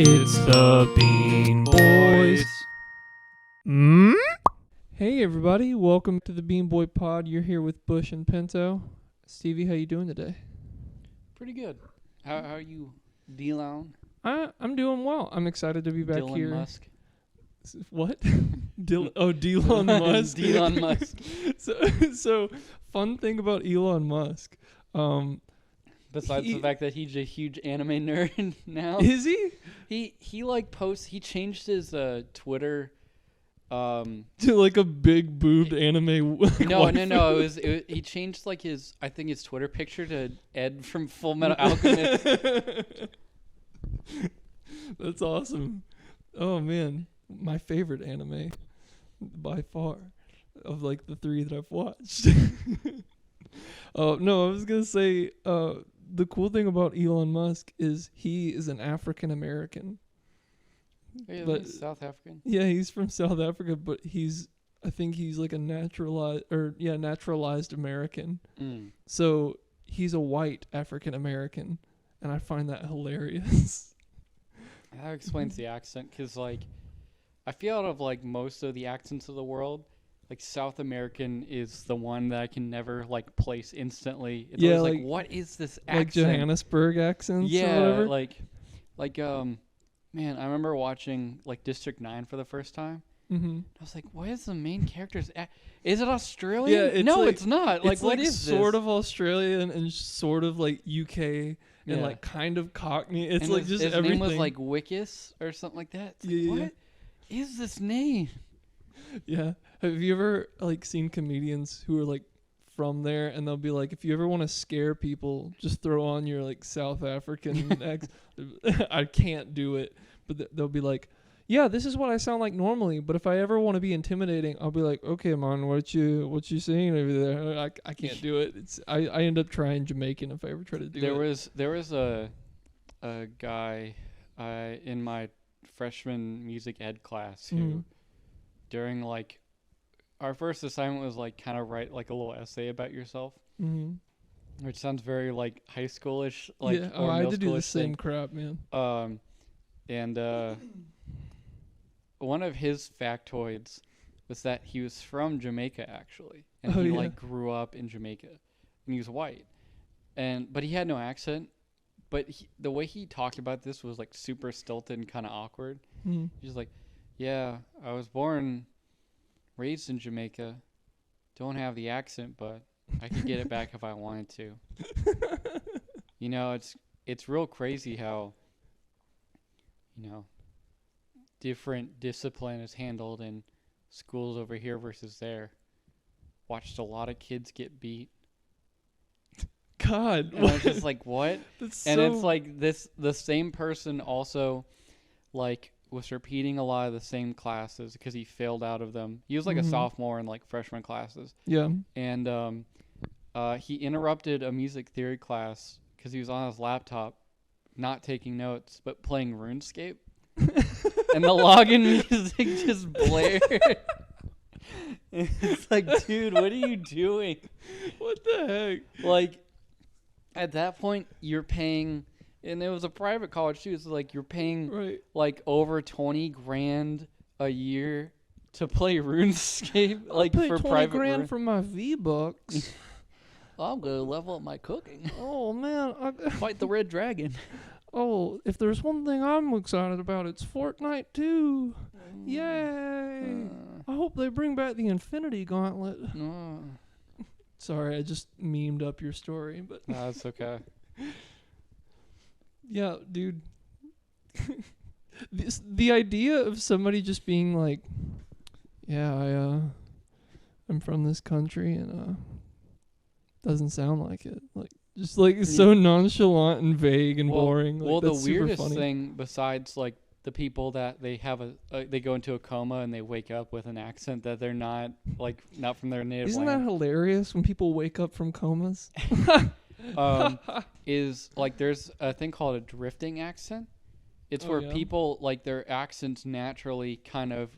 It's the Bean Boys. Hey everybody, welcome to the Bean Boy Pod. You're here with Bush and Pinto. Stevie, how you doing today? Pretty good. How are you, Dylan? I'm doing well. I'm excited to be back Dylan here. Musk. What? Elon Musk. Elon Musk. So fun thing about Elon Musk. Besides the fact that he's a huge anime nerd now. Is he? He like posts. He changed his Twitter. To like a big boobed anime. No. He changed like his Twitter picture to Ed from Full Metal Alchemist. That's awesome. Oh man, my favorite anime by far of like the three that I've watched. Oh no, I was gonna say the cool thing about Elon Musk is he is an African American. Yeah, but he's South African. Yeah, he's from South Africa, but I think he's like a naturalized American. So he's a white African American, and I find that hilarious. That explains the accent, because like I feel out of like most of the accents of the world, like South American is the one that I can never like place instantly. It's always like, what is this accent? Like Johannesburg accents or whatever? Man, I remember watching like District 9 for the first time. Mm-hmm. I was like, what is the main character's is it Australian? Yeah, no, it's not. Like, what is sort this? of Australian and sort of like UK and like kind of Cockney. It's and like just his everything. Name was like Wickus or something like that. It's like, what is this name? Yeah. Have you ever like seen comedians who are like from there, and they'll be like, if you ever want to scare people, just throw on your like South African accent. I can't do it, but they'll be like, yeah, this is what I sound like normally, but if I ever want to be intimidating, I'll be like, okay, man, what you saying over there? I can't do it. I end up trying Jamaican if I ever try to do it. There was a guy in my freshman music ed class who during like our first assignment was like kind of write like a little essay about yourself, which sounds very like high schoolish, like or I middle had to do the schoolish same thing. crap, man. And one of his factoids was that he was from Jamaica actually, and he like grew up in Jamaica, and he was white, but he had no accent. But the way he talked about this was like super stilted and kind of awkward. He's like, yeah, I was raised in Jamaica, don't have the accent, but I could get it back if I wanted to. You know, it's real crazy how, you know, different discipline is handled in schools over here versus there. Watched a lot of kids get beat. God, and I was just like, what? It's like the same person also like was repeating a lot of the same classes because he failed out of them. He was like a sophomore in like freshman classes. Yeah. And he interrupted a music theory class because he was on his laptop, not taking notes, but playing RuneScape. And the login music just blared. It's like, dude, what are you doing? What the heck? Like, at that point, you're paying, and it was a private college too. So like, you're paying like over $20,000 a year to play RuneScape. Like for private $20,000 for my V-Bucks. I'm gonna level up my cooking. Oh man, fight the red dragon. Oh, if there's one thing I'm excited about, it's Fortnite too. Yay! I hope they bring back the Infinity Gauntlet. Sorry, I just memed up your story, but that's okay. Yeah, dude. The idea of somebody just being like, yeah, I'm from this country and doesn't sound like it. Like just like it's so nonchalant and vague and boring. Like, the weirdest thing besides like the people that they have they go into a coma and they wake up with an accent that they're not from their native Isn't land. That hilarious when people wake up from comas? Is like there's a thing called a drifting accent. It's where people like their accents naturally kind of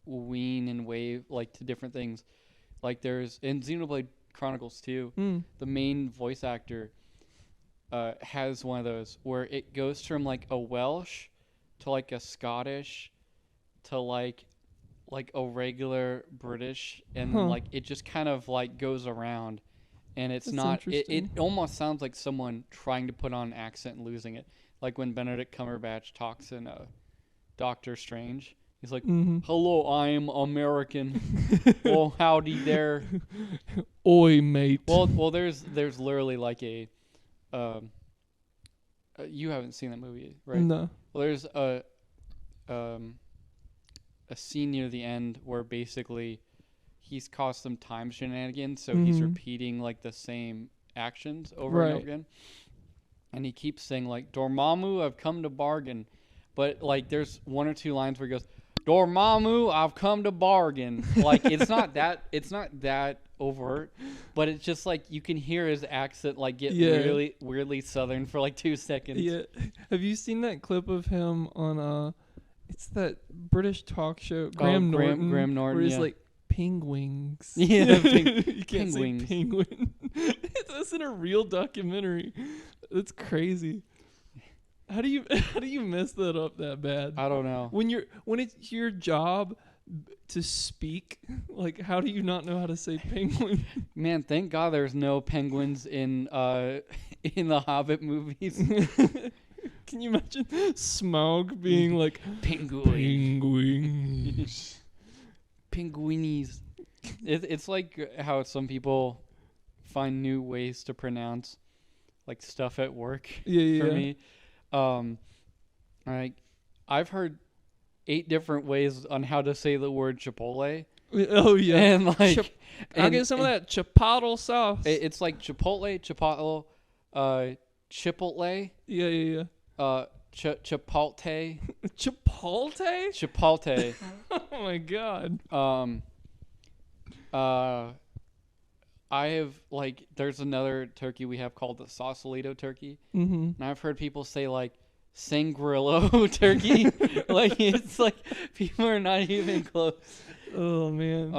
wean and wave like to different things. Like there's in Xenoblade Chronicles 2, the main voice actor has one of those where it goes from like a Welsh to like a Scottish to like a regular British, and then like it just kind of like goes around, and it's That's not. It interesting. almost sounds like someone trying to put on an accent and losing it, like when Benedict Cumberbatch talks in Doctor Strange. He's like, "Hello, I am American." Oh, howdy there. Oi, mate. Well, there's literally like you haven't seen that movie, right? No. Well, there's a scene near the end where basically he's caused some time shenanigans, so he's repeating like the same actions over and over again, and he keeps saying like, "Dormammu, I've come to bargain," but like there's one or two lines where he goes, "Dormammu, I've come to bargain." Like it's not that overt, but it's just like you can hear his accent like get weirdly southern for like 2 seconds. Yeah. Have you seen that clip of him on it's that British talk show, Graham Norton, where he's like penguins. Yeah, you can't penguins. say penguin. That's in a real documentary. That's crazy. How do you mess that up that bad? I don't know. When it's your job to speak, like how do you not know how to say penguin? Man, thank God there's no penguins in the Hobbit movies. Can you imagine Smaug being like penguins? Penguinies. It's like how some people find new ways to pronounce like stuff at work. Yeah. For me, like I've heard 8 different ways on how to say the word Chipotle. Oh yeah, and like I'll get some of that chipotle sauce. It's like Chipotle, Chipotle. Yeah. Chipotle. Chipotle? Chipotle. Oh my god. I have like there's another turkey we have called the Sausalito turkey, and I've heard people say like Sangrillo turkey. Like it's like people are not even close. Oh man.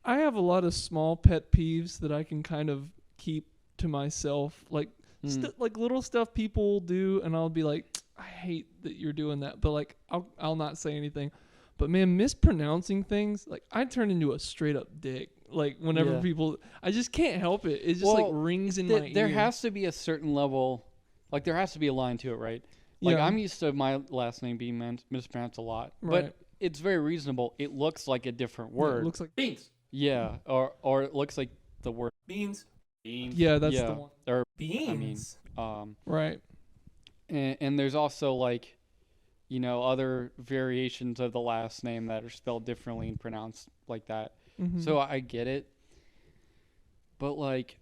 I have a lot of small pet peeves that I can kind of keep to myself, like like little stuff people do, and I'll be like, I hate that you're doing that, but like I'll not say anything. But man, mispronouncing things, like I turn into a straight up dick. Like whenever people, I just can't help it. It just like rings in my ear. There has to be a certain level, like there has to be a line to it, right? Like I'm used to my last name being mispronounced a lot, but it's very reasonable. It looks like a different word. It looks like beans. Yeah, or it looks like the word Beans. Yeah, that's the one. Or Beans. Right. And there's also like, you know, other variations of the last name that are spelled differently and pronounced like that. So I get it. But like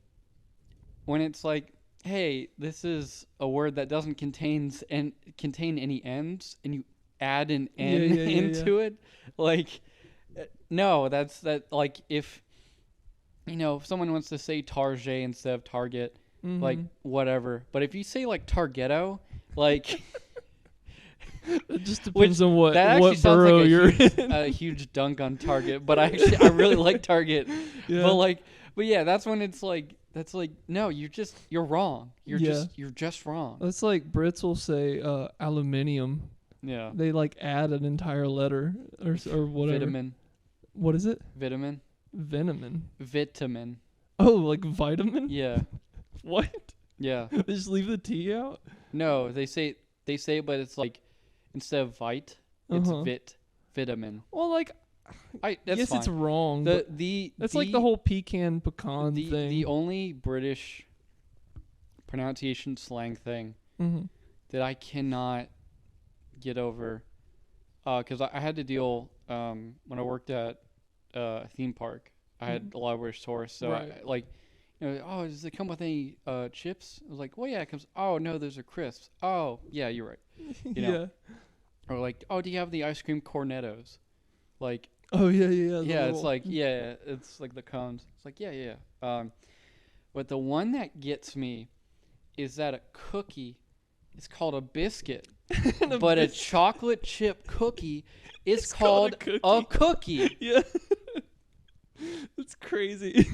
when it's like, hey, this is a word that doesn't contain any N's, and you add an N into it, like no, that's like if you know, if someone wants to say Target instead of Target, like whatever. But if you say like Targetto, like it just depends on what borough like you're in. A huge dunk on Target, but I really like Target. Yeah. But yeah, that's when it's like no, you're wrong. You're just wrong. That's like Brits will say aluminium. Yeah. They like add an entire letter or whatever. Vitamin. What is it? Vitamin. Vitamin. Oh, like vitamin? Yeah. What? Yeah. They just leave the T out? No, they say it, but it's like instead of vite, it's vitamin. Well, like that's yes, fine. it's wrong. That's like the whole pecan thing. The only British pronunciation slang thing that I cannot get over, because I had to deal when I worked at a theme park. I had a lot of British tourists, so I, oh, does it come with any chips? I was like, well, yeah, it comes. Oh no, those are crisps. Oh yeah, you're right. You know? Or like, oh, do you have the ice cream cornettos? Like, oh yeah. Yeah, it's like it's like the cones. It's like yeah. But the one that gets me is that a cookie is called a biscuit, but a chocolate chip cookie is called a cookie. Yeah. It's crazy.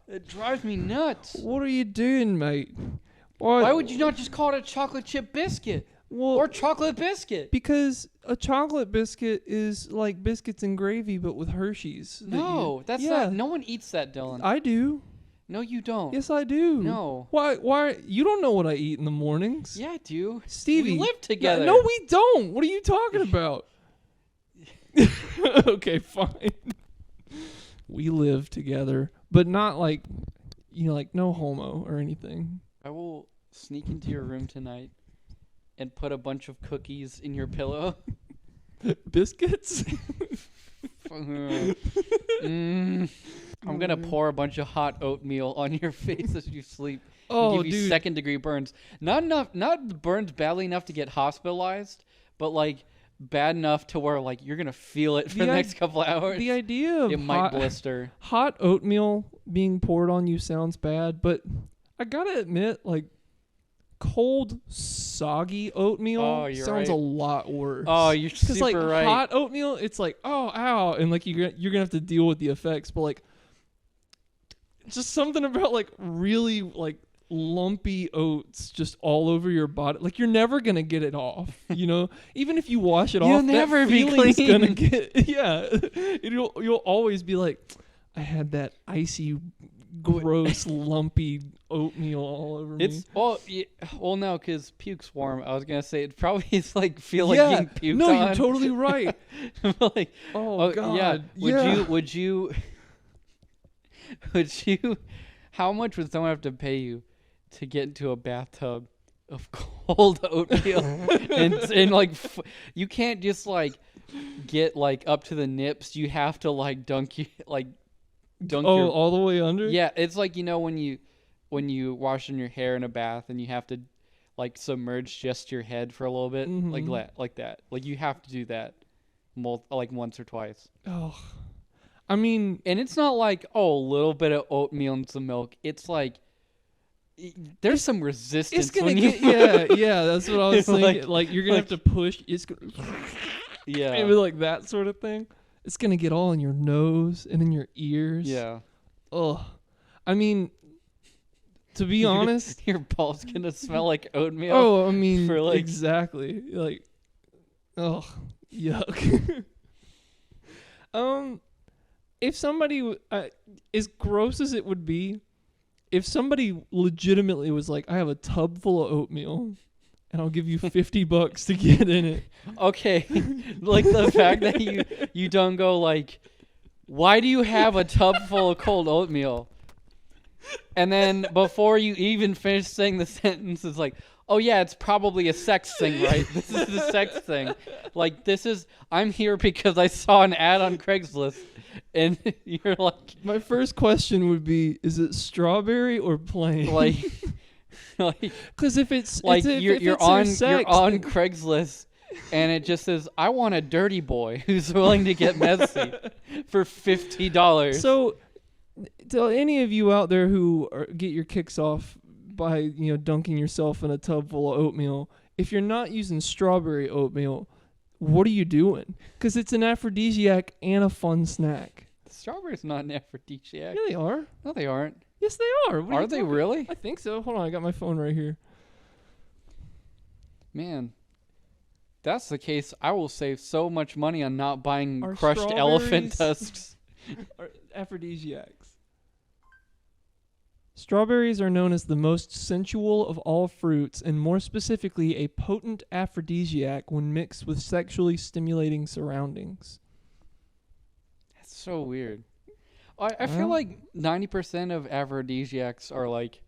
It drives me nuts. What are you doing, mate? Why would you not just call it a chocolate chip biscuit? Well, or chocolate biscuit? Because a chocolate biscuit is like biscuits and gravy, but with Hershey's. No, that's not. No one eats that, Dylan. I do. No, you don't. Yes, I do. No. Why? You don't know what I eat in the mornings. Yeah, I do. Stevie. We live together. No, we don't. What are you talking about? Okay, fine. We live together, but not like, like no homo or anything. I will sneak into your room tonight and put a bunch of cookies in your pillow. Biscuits? I'm going to pour a bunch of hot oatmeal on your face as you sleep. Oh, give you second-degree burns. Not burns badly enough to get hospitalized, but like bad enough to where like you're going to feel it for the next couple hours. The idea of it might blister. Hot oatmeal being poured on you sounds bad, but I got to admit, like, cold, soggy oatmeal sounds a lot worse. Oh, you're super like, right. Hot oatmeal, it's like, oh, ow, and like you're gonna have to deal with the effects. But like, just something about like really like lumpy oats just all over your body. Like you're never gonna get it off. Even if you wash it You'll off, never that be feeling's clean. gonna get. Yeah, you'll always be like, I had that icy, gross, lumpy oatmeal all over me. Well, no, because puke's warm. I was gonna say it probably is like feel like getting puked on. You're totally right. Like, oh God, yeah. Would you? How much would someone have to pay you to get into a bathtub of cold oatmeal and like you can't just like get like up to the nips. You have to like dunk all the way under. Yeah, it's like when you washing your hair in a bath and you have to like submerge just your head for a little bit, like that. Like you have to do that like once or twice. Oh, I mean, and it's not like a little bit of oatmeal and some milk. It's like there's some resistance. It's gonna get yeah. That's what I was thinking. Like you're gonna have to push. It's maybe like that sort of thing. It's gonna get all in your nose and in your ears. Yeah. Ugh. I mean, to be honest, your balls gonna smell like oatmeal. Oh, I mean, exactly. Like, ugh, yuck. If somebody, as gross as it would be, if somebody legitimately was like, I have a tub full of oatmeal and I'll give you $50 to get in it. Okay. Like the fact that you don't go like, why do you have a tub full of cold oatmeal? And then before you even finish saying the sentence, it's like, oh yeah, it's probably a sex thing, right? This is the sex thing. Like I'm here because I saw an ad on Craigslist. And you're like, my first question would be, is it strawberry or plain? Like, because if it's like you're on sex, Craigslist, and it just says, I want a dirty boy who's willing to get messy for $50. So, to any of you out there who get your kicks off by dunking yourself in a tub full of oatmeal, if you're not using strawberry oatmeal, what are you doing? Because it's an aphrodisiac and a fun snack. Strawberry's not an aphrodisiac. Yeah, they are. No, they aren't. Yes, they are. Are they really? I think so. Hold on, I got my phone right here. Man, that's the case. I will save so much money on not buying crushed elephant tusks. Are aphrodisiacs. Strawberries are known as the most sensual of all fruits, and more specifically, a potent aphrodisiac when mixed with sexually stimulating surroundings. That's so weird. I feel like 90% of aphrodisiacs are like,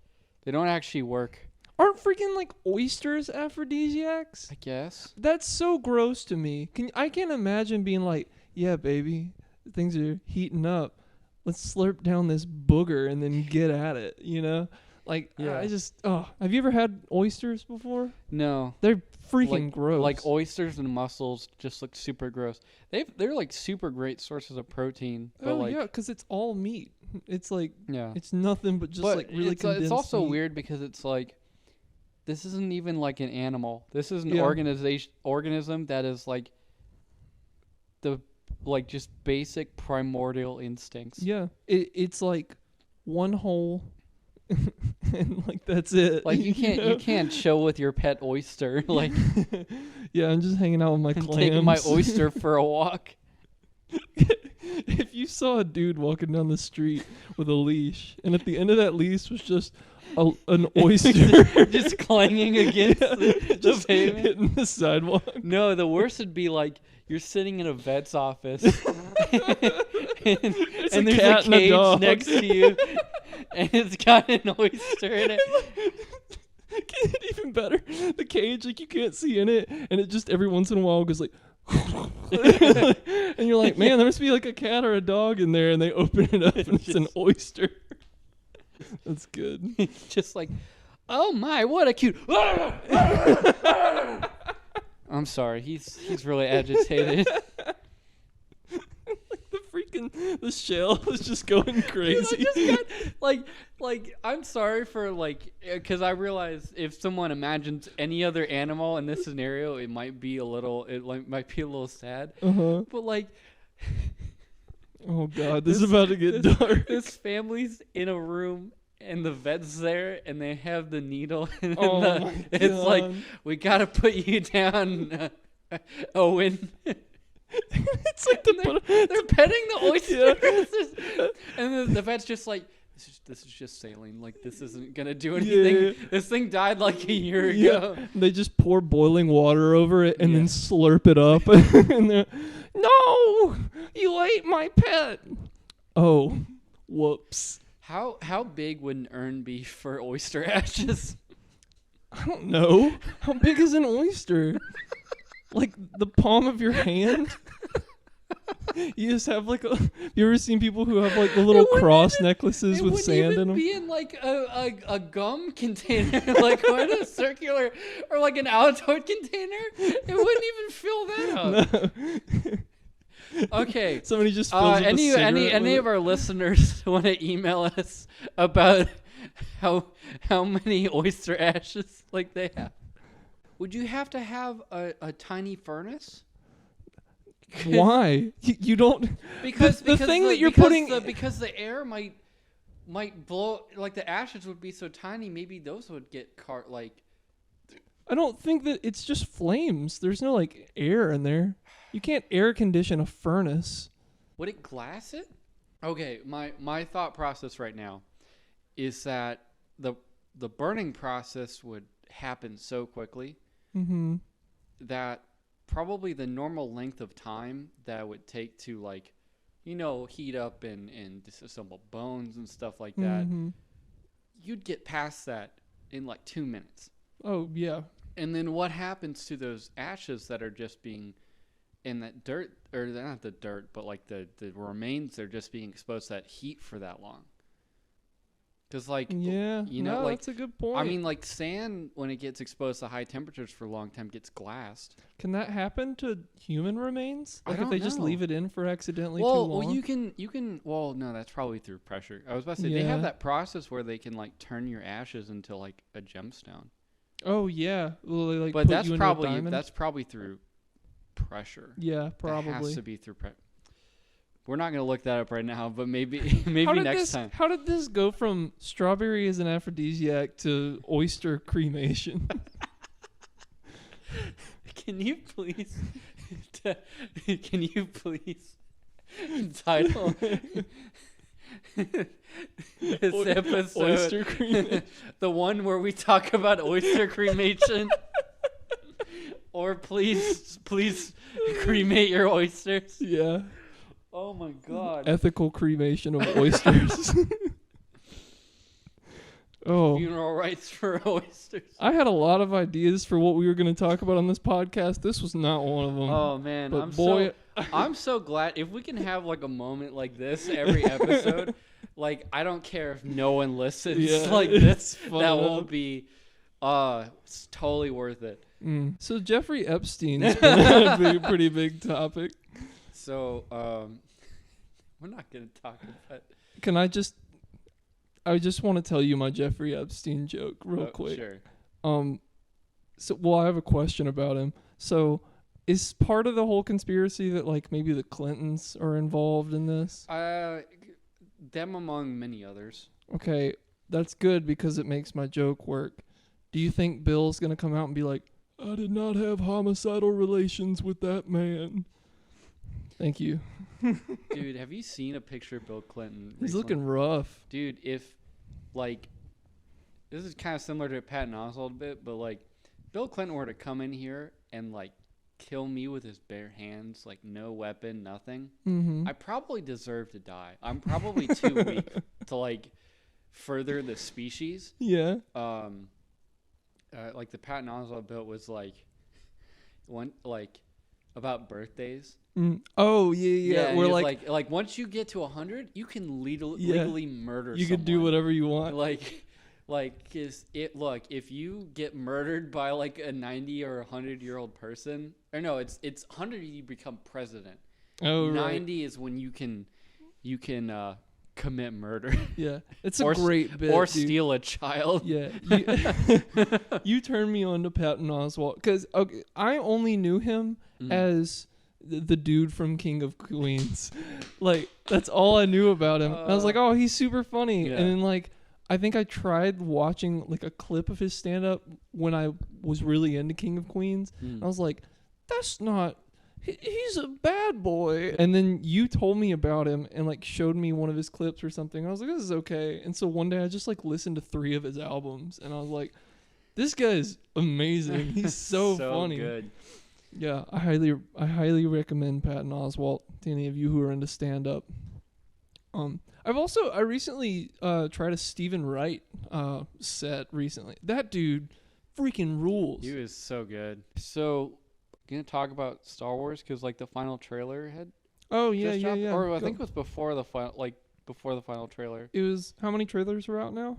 they don't actually work. Aren't freaking like oysters aphrodisiacs? I guess. That's so gross to me. I can't imagine being like, yeah, baby, things are heating up. Let's slurp down this booger and then get at it, Like, yeah. Have you ever had oysters before? No. They're freaking gross. Like oysters and mussels just look super gross. They're like super great sources of protein. But yeah, because it's all meat. It's like, yeah, it's nothing but just like really condensed it's also meat. weird because it's like, this isn't even like an animal. This is an organism that is like just basic primordial instincts. Yeah, it's like one whole and like that's it. Like you can't chill with your pet oyster. Like yeah, I'm just hanging out with my clams. Taking my oyster for a walk. If you saw a dude walking down the street with a leash, and at the end of that leash was just an oyster just clanging against the pavement, hitting the sidewalk. No, the worst would be like you're sitting in a vet's office, and there's a cage next to you, and it's got an oyster in it. Even better, the cage, like you can't see in it, and it just every once in a while goes like. And you're like, man, there must be like a cat or a dog in there, and they open it up and it's an oyster. That's good. It's just like, oh my, what a cute. I'm sorry, he's really agitated. The shell is just going crazy. Like I'm sorry for because I realize if someone imagines any other animal in this scenario, it might be a little sad. But like, oh god, this is about to get dark. This family's in a room and the vet's there and they have the needle and it's like, we gotta put you down, Owen. It's like they're petting the oyster, and the vet's just like, this is just saline. Like this isn't gonna do anything. Yeah. This thing died like a year ago. They just pour boiling water over it and then slurp it up. And they're, no, you ate my pet. Oh, whoops. How big would an urn be for oyster ashes? I don't know. How big is an oyster? Like the palm of your hand? You just have like you ever seen people who have like the little cross necklaces with sand in them? It wouldn't even be in like a gum container, like what, a circular or like an Altoid container. It wouldn't even fill that up. No. Okay. Somebody just fills any of our listeners want to email us about how many oyster ashes like they have? Would you have to have a tiny furnace? Why? You don't. Because the air might blow. Like the ashes would be so tiny, maybe those would get I don't think that it's just flames. There's no like air in there. You can't air condition a furnace. Would it glass it? Okay, my thought process right now is that the burning process would happen so quickly that probably the normal length of time that would take to heat up and disassemble bones and stuff like that, you'd get past that in like 2 minutes. Oh yeah. And then what happens to those ashes that are just being in that dirt, or not the dirt, but like the remains, they're just being exposed to that heat for that long? Because that's a good point. I mean, like sand, when it gets exposed to high temperatures for a long time, gets glassed. Can that happen to human remains? Like if they just leave it in for accidentally too long? Well, you can. Well, no, that's probably through pressure. I was about to say they have that process where they can like turn your ashes into like a gemstone. Oh yeah, well, they, but that's probably through pressure. Yeah, probably. It has to be through pressure. We're not going to look that up right now, but maybe next time. How did this go from strawberry as an aphrodisiac to oyster cremation? Can you please title this episode Oyster Cremation? The one where we talk about oyster cremation? Or please cremate your oysters. Yeah. Oh my god. Ethical cremation of oysters. Oh. Funeral rites for oysters. I had a lot of ideas for what we were going to talk about on this podcast. This was not one of them. Oh man, but I'm so glad if we can have like a moment like this every episode. Like I don't care if no one listens like this. That will be it's totally worth it. So Jeffrey Epstein's been a pretty big topic. So, we're not going to talk about. I just want to tell you my Jeffrey Epstein joke real quick. Sure. I have a question about him. So, is part of the whole conspiracy that like maybe the Clintons are involved in this? Them among many others. Okay. That's good because it makes my joke work. Do you think Bill's going to come out and be like, I did not have homicidal relations with that man? Thank you. Dude, have you seen a picture of Bill Clinton He's recently? looking rough. Dude, if, like, this is kind of similar to Patton Oswalt a bit, but, like, Bill Clinton were to come in here and, like, kill me with his bare hands, like, no weapon, nothing, I probably deserve to die. I'm probably too weak to, like, further the species. Yeah. Like, the Patton Oswalt bit was, like, about birthdays. Oh, yeah. We're like once you get to 100, you can legally murder someone. You can do whatever you want. If you get murdered by like a 90 or 100-year-old person, or no, it's 100 you become president. Oh, 90 is when you can commit murder. Yeah, it's a great bit. Or dude. Steal a child. Yeah, you turned me on to Patton Oswalt because I only knew him as the dude from King of Queens. Like, that's all I knew about him. I was like, oh, he's super funny. Yeah. And then, like, I think I tried watching, like, a clip of his stand-up when I was really into King of Queens. I was like, that's not... He's a bad boy. And then you told me about him and, like, showed me one of his clips or something. I was like, this is okay. And so one day I just, like, listened to 3 of his albums. And I was like, this guy is amazing. He's so funny. Good. Yeah, I highly recommend Patton Oswalt to any of you who are into stand-up. I recently tried a Stephen Wright set recently. That dude freaking rules. He is so good. So, gonna talk about Star Wars because like the final trailer had. Oh yeah, just dropped, yeah. Or I think it was before the final trailer. It was how many trailers are out now?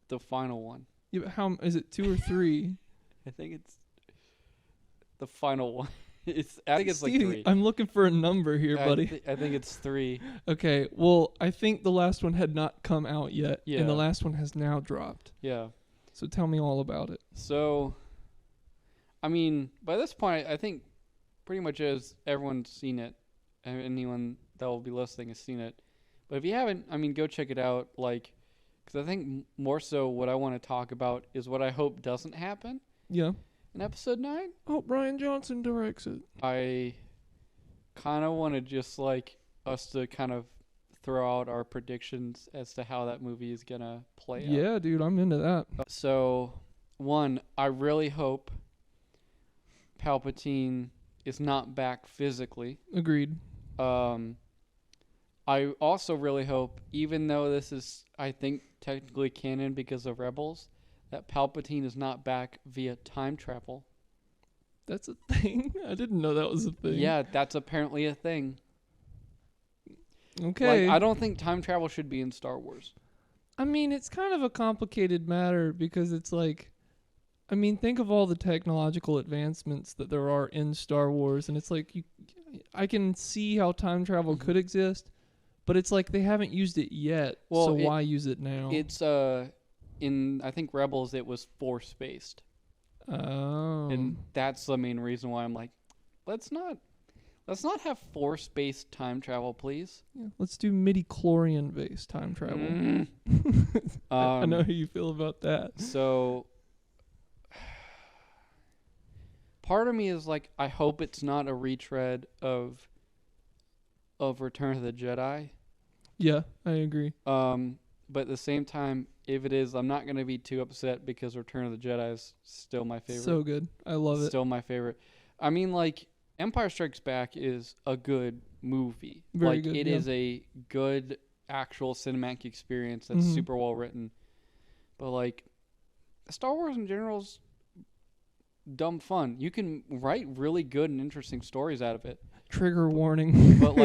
The final one. Yeah, but how is it 2 or 3? I think it's the final one. I think it's Stevie, like 3. I'm looking for a number here, buddy. I think it's 3. Okay, well, I think the last one had not come out yet, Yeah. and the last one has now dropped. Yeah. So tell me all about it. So, I mean, by this point, I think pretty much as everyone's seen it, and anyone that will be listening has seen it. But if you haven't, I mean, go check it out. Like, because I think more so what I want to talk about is what I hope doesn't happen. Yeah. In episode 9. Oh, Rian Johnson directs it. I kind of want to just like us to kind of throw out our predictions as to how that movie is going to play out. Yeah, dude, I'm into that. So, 1, I really hope Palpatine is not back physically. Agreed. I also really hope, even though this is, I think, technically canon because of Rebels, that Palpatine is not back via time travel. That's a thing? I didn't know that was a thing. Yeah, that's apparently a thing. Okay. Like, I don't think time travel should be in Star Wars. I mean, it's kind of a complicated matter because it's like, I mean, think of all the technological advancements that there are in Star Wars, and it's like, I can see how time travel could exist, but it's like they haven't used it yet, so why use it now? It's, in, I think, Rebels, it was Force-based. Oh. And that's the main reason why I'm like, let's not have Force-based time travel, please. Yeah, let's do midi-chlorian-based time travel. I know how you feel about that. So, part of me is like, I hope it's not a retread of Return of the Jedi. Yeah, I agree. But at the same time, if it is, I'm not going to be too upset because Return of the Jedi is still my favorite. So good. I love it. Still my favorite. I mean, like, Empire Strikes Back is a good movie. Very like, good, it is a good actual cinematic experience that's super well written. But, like, Star Wars in general is dumb fun. You can write really good and interesting stories out of it. Trigger warning. but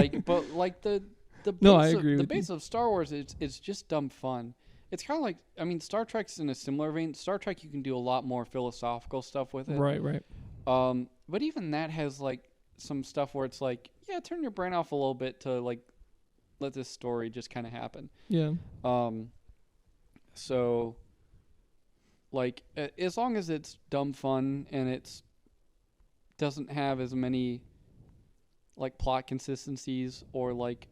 the No, base I agree the with base of Star Wars it's just dumb fun. It's kind of like, I mean, Star Trek's in a similar vein. Star Trek, you can do a lot more philosophical stuff with it. Right. But even that has like some stuff where it's like, yeah, turn your brain off a little bit to like let this story just kind of happen. Yeah. So like as long as it's dumb fun and it's doesn't have as many like plot consistencies or like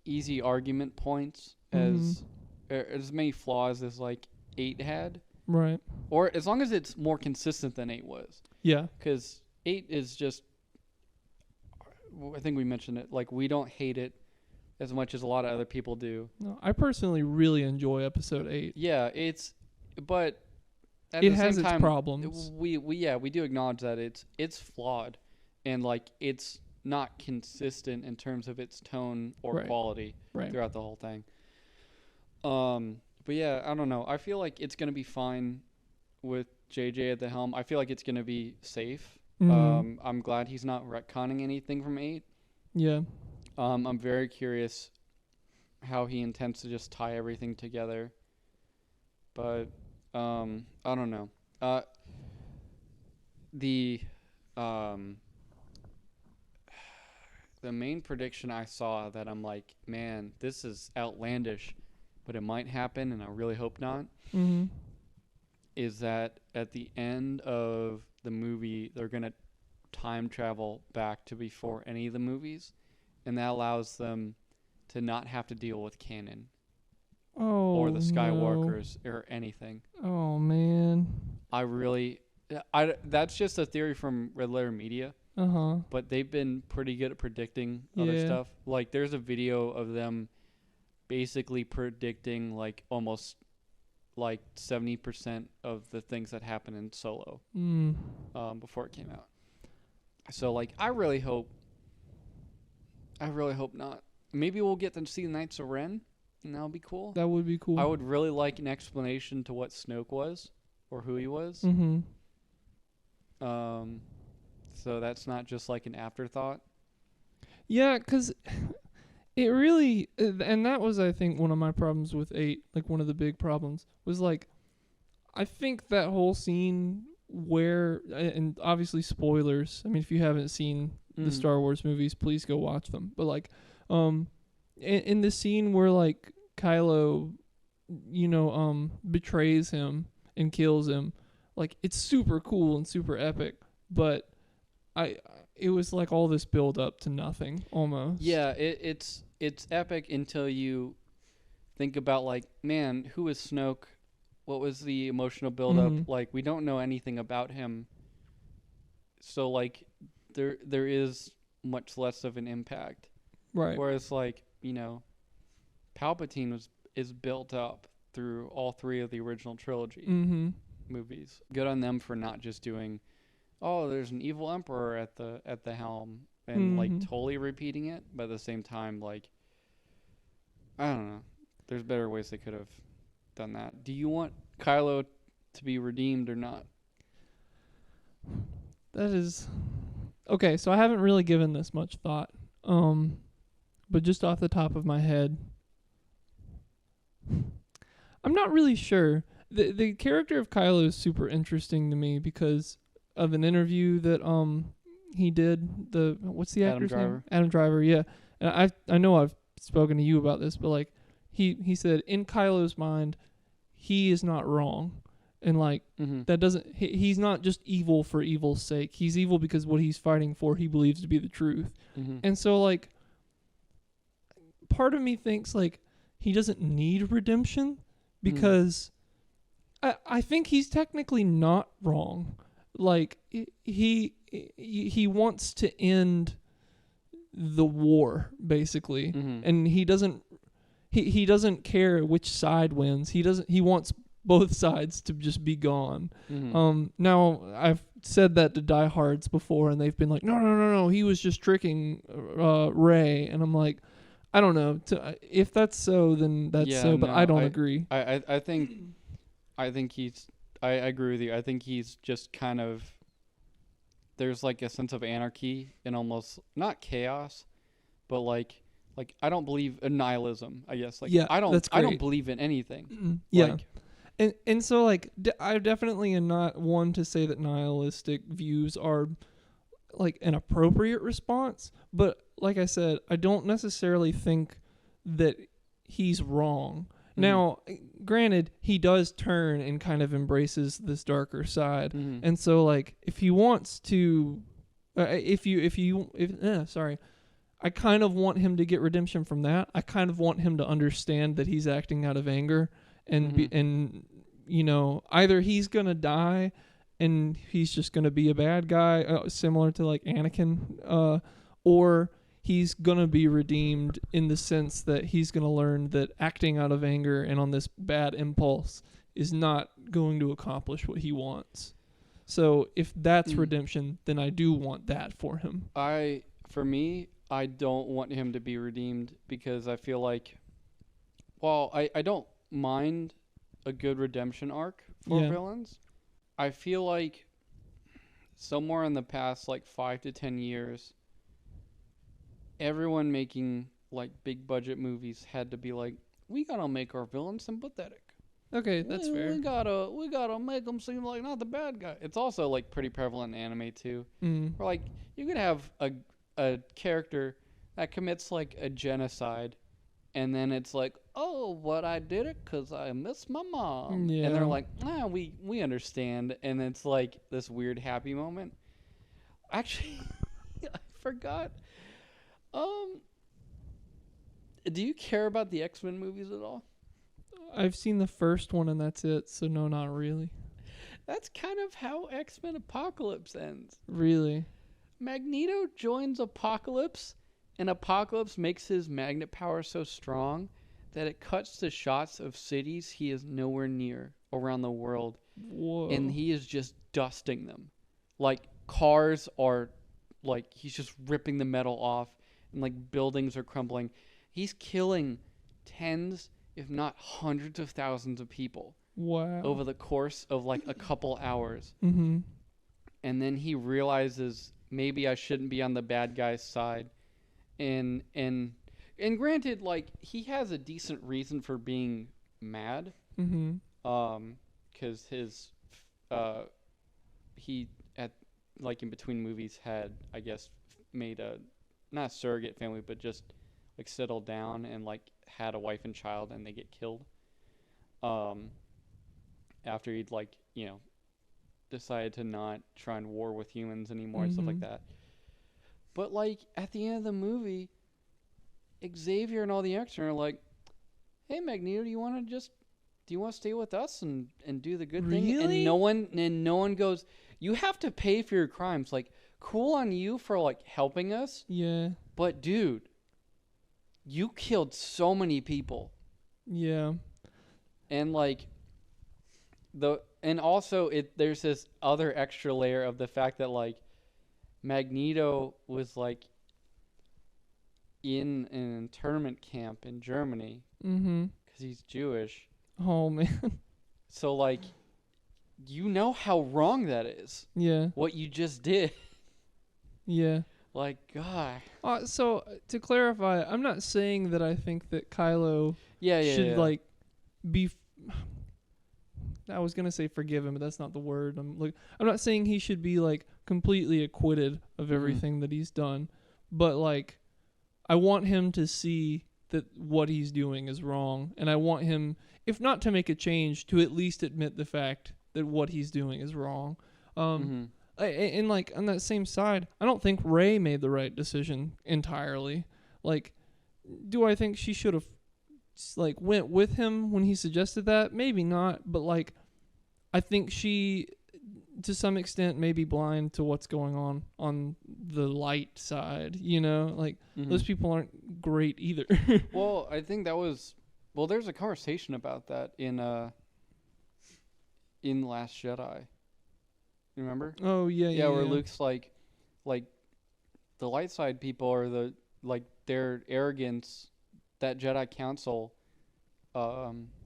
easy argument points as many flaws as like 8 had. Right. Or as long as it's more consistent than 8 was. Yeah. Because 8 is just, I think we mentioned it, like we don't hate it as much as a lot of other people do. No, I personally really enjoy episode 8. Yeah, but at it the has same its time, problems. We do acknowledge that it's flawed, and like it's not consistent in terms of its tone or quality throughout the whole thing. But yeah, I don't know. I feel like it's gonna be fine with JJ at the helm. I feel like it's gonna be safe. I'm glad he's not retconning anything from 8. Yeah. I'm very curious how he intends to just tie everything together. But I don't know. The main prediction I saw that I'm like, man, this is outlandish, but it might happen, and I really hope not, is that at the end of the movie, they're going to time travel back to before any of the movies, and that allows them to not have to deal with canon. Or the Skywalkers or anything. Oh, man. That's just a theory from Red Letter Media. But they've been pretty good at predicting other stuff. Like, there's a video of them basically predicting, like, almost, like, 70% of the things that happen in Solo before it came out. So, like, I really hope not. Maybe we'll get to see the Knights of Ren. And that'll be cool. That would be cool. I would really like an explanation to what Snoke was or who he was. So that's not just like an afterthought. Yeah, because it really, and that was, I think, one of my problems with 8, like one of the big problems, was like, I think that whole scene where, and obviously spoilers, I mean, if you haven't seen the Star Wars movies, please go watch them. But like, in the scene where like Kylo, betrays him and kills him, like it's super cool and super epic, but it was like all this build up to nothing almost. Yeah, it's epic until you think about like, man, who is Snoke? What was the emotional build up? Like, we don't know anything about him, so like there is much less of an impact. Right. Whereas like, Palpatine is built up through all 3 of the original trilogy movies. Good on them for not just doing, oh, there's an evil emperor at the helm and like totally repeating it, but at the same time, like, I don't know. There's better ways they could have done that. Do you want Kylo to be redeemed or not? That is okay. So I haven't really given this much thought. But just off the top of my head, I'm not really sure. The character of Kylo is super interesting to me because of an interview that he did. What's the actor's name? Adam Driver. Yeah, and I know I've spoken to you about this, but like he said in Kylo's mind, he is not wrong, and like that doesn't. He's not just evil for evil's sake. He's evil because what he's fighting for, he believes to be the truth, and so like. Part of me thinks like he doesn't need redemption because I think he's technically not wrong. Like he wants to end the war basically, and he doesn't care which side wins. He wants both sides to just be gone. Now I've said that to diehards before, and they've been like, no, he was just tricking Rey, and I'm like. I don't know. If that's so, then that's so. But I don't agree. I think he's. I agree with you. I think he's just kind of. There's like a sense of anarchy and almost not chaos, but like I don't believe in nihilism. I guess like I don't believe in anything. Yeah, and so like I definitely am not one to say that nihilistic views are like an appropriate response, but. Like I said, I don't necessarily think that he's wrong. Now, granted, he does turn and kind of embraces this darker side. And so, like, if he wants to, I kind of want him to get redemption from that. I kind of want him to understand that he's acting out of anger and either he's going to die and he's just going to be a bad guy, similar to like Anakin, or he's going to be redeemed in the sense that he's going to learn that acting out of anger and on this bad impulse is not going to accomplish what he wants. So if that's redemption, then I do want that for him. For me, I don't want him to be redeemed because I feel like, I don't mind a good redemption arc for villains. I feel like somewhere in the past, like 5 to 10 years, everyone making like big budget movies had to be like, we gotta make our villains sympathetic. Okay, that's fair. We gotta make them seem like not the bad guy. It's also like pretty prevalent in anime too. Where like you could have a character that commits like a genocide, and then it's like, oh, but I did it because I miss my mom. Yeah. And they're like, we understand. And it's like this weird happy moment. Actually, I forgot. Do you care about the X-Men movies at all? I've seen the first one and that's it, so no, not really. That's kind of how X-Men Apocalypse ends. Really? Magneto joins Apocalypse, and Apocalypse makes his magnet power so strong that it cuts to shots of cities he is nowhere near around the world. Whoa. And he is just dusting them. Like, cars are, like, he's just ripping the metal off, and, like, buildings are crumbling. He's killing tens, if not hundreds of thousands of people. Wow. Over the course of, like, a couple hours. Mm-hmm. And then he realizes, maybe I shouldn't be on the bad guy's side. And granted, like, he has a decent reason for being mad. Mm-hmm. 'Cause his, he at, like, in between movies had, I guess, made a, not a surrogate family, but just, like, settled down and, like, had a wife and child, and they get killed. After he'd, like, decided to not try and war with humans anymore and stuff like that. But, like, at the end of the movie, Xavier and all the X-Men are like, hey, Magneto, do you want to stay with us and do the good thing? And no one goes, you have to pay for your crimes. Like, cool on you for, like, helping us. Yeah. But, dude, you killed so many people. Yeah. And, like, also there's this other extra layer of the fact that, like, Magneto was, like, in an internment camp in Germany because he's Jewish. Oh, man. So, like, you know how wrong that is. Yeah. What you just did. Yeah. Like, God. So, to clarify, I'm not saying that I think that Kylo should, like, be... I was going to say forgive him, but that's not the word. I'm not saying he should be, like, completely acquitted of everything that he's done. But, like, I want him to see that what he's doing is wrong. And I want him, if not to make a change, to at least admit the fact that what he's doing is wrong. And, like, on that same side, I don't think Rey made the right decision entirely. Like, do I think she should have, like, went with him when he suggested that? Maybe not, but, like, I think she, to some extent, may be blind to what's going on the light side, Like, those people aren't great either. Well, I think that was... Well, there's a conversation about that in Last Jedi. You remember? Oh, yeah. Yeah, where Luke's like, the light side people are their arrogance, that Jedi Council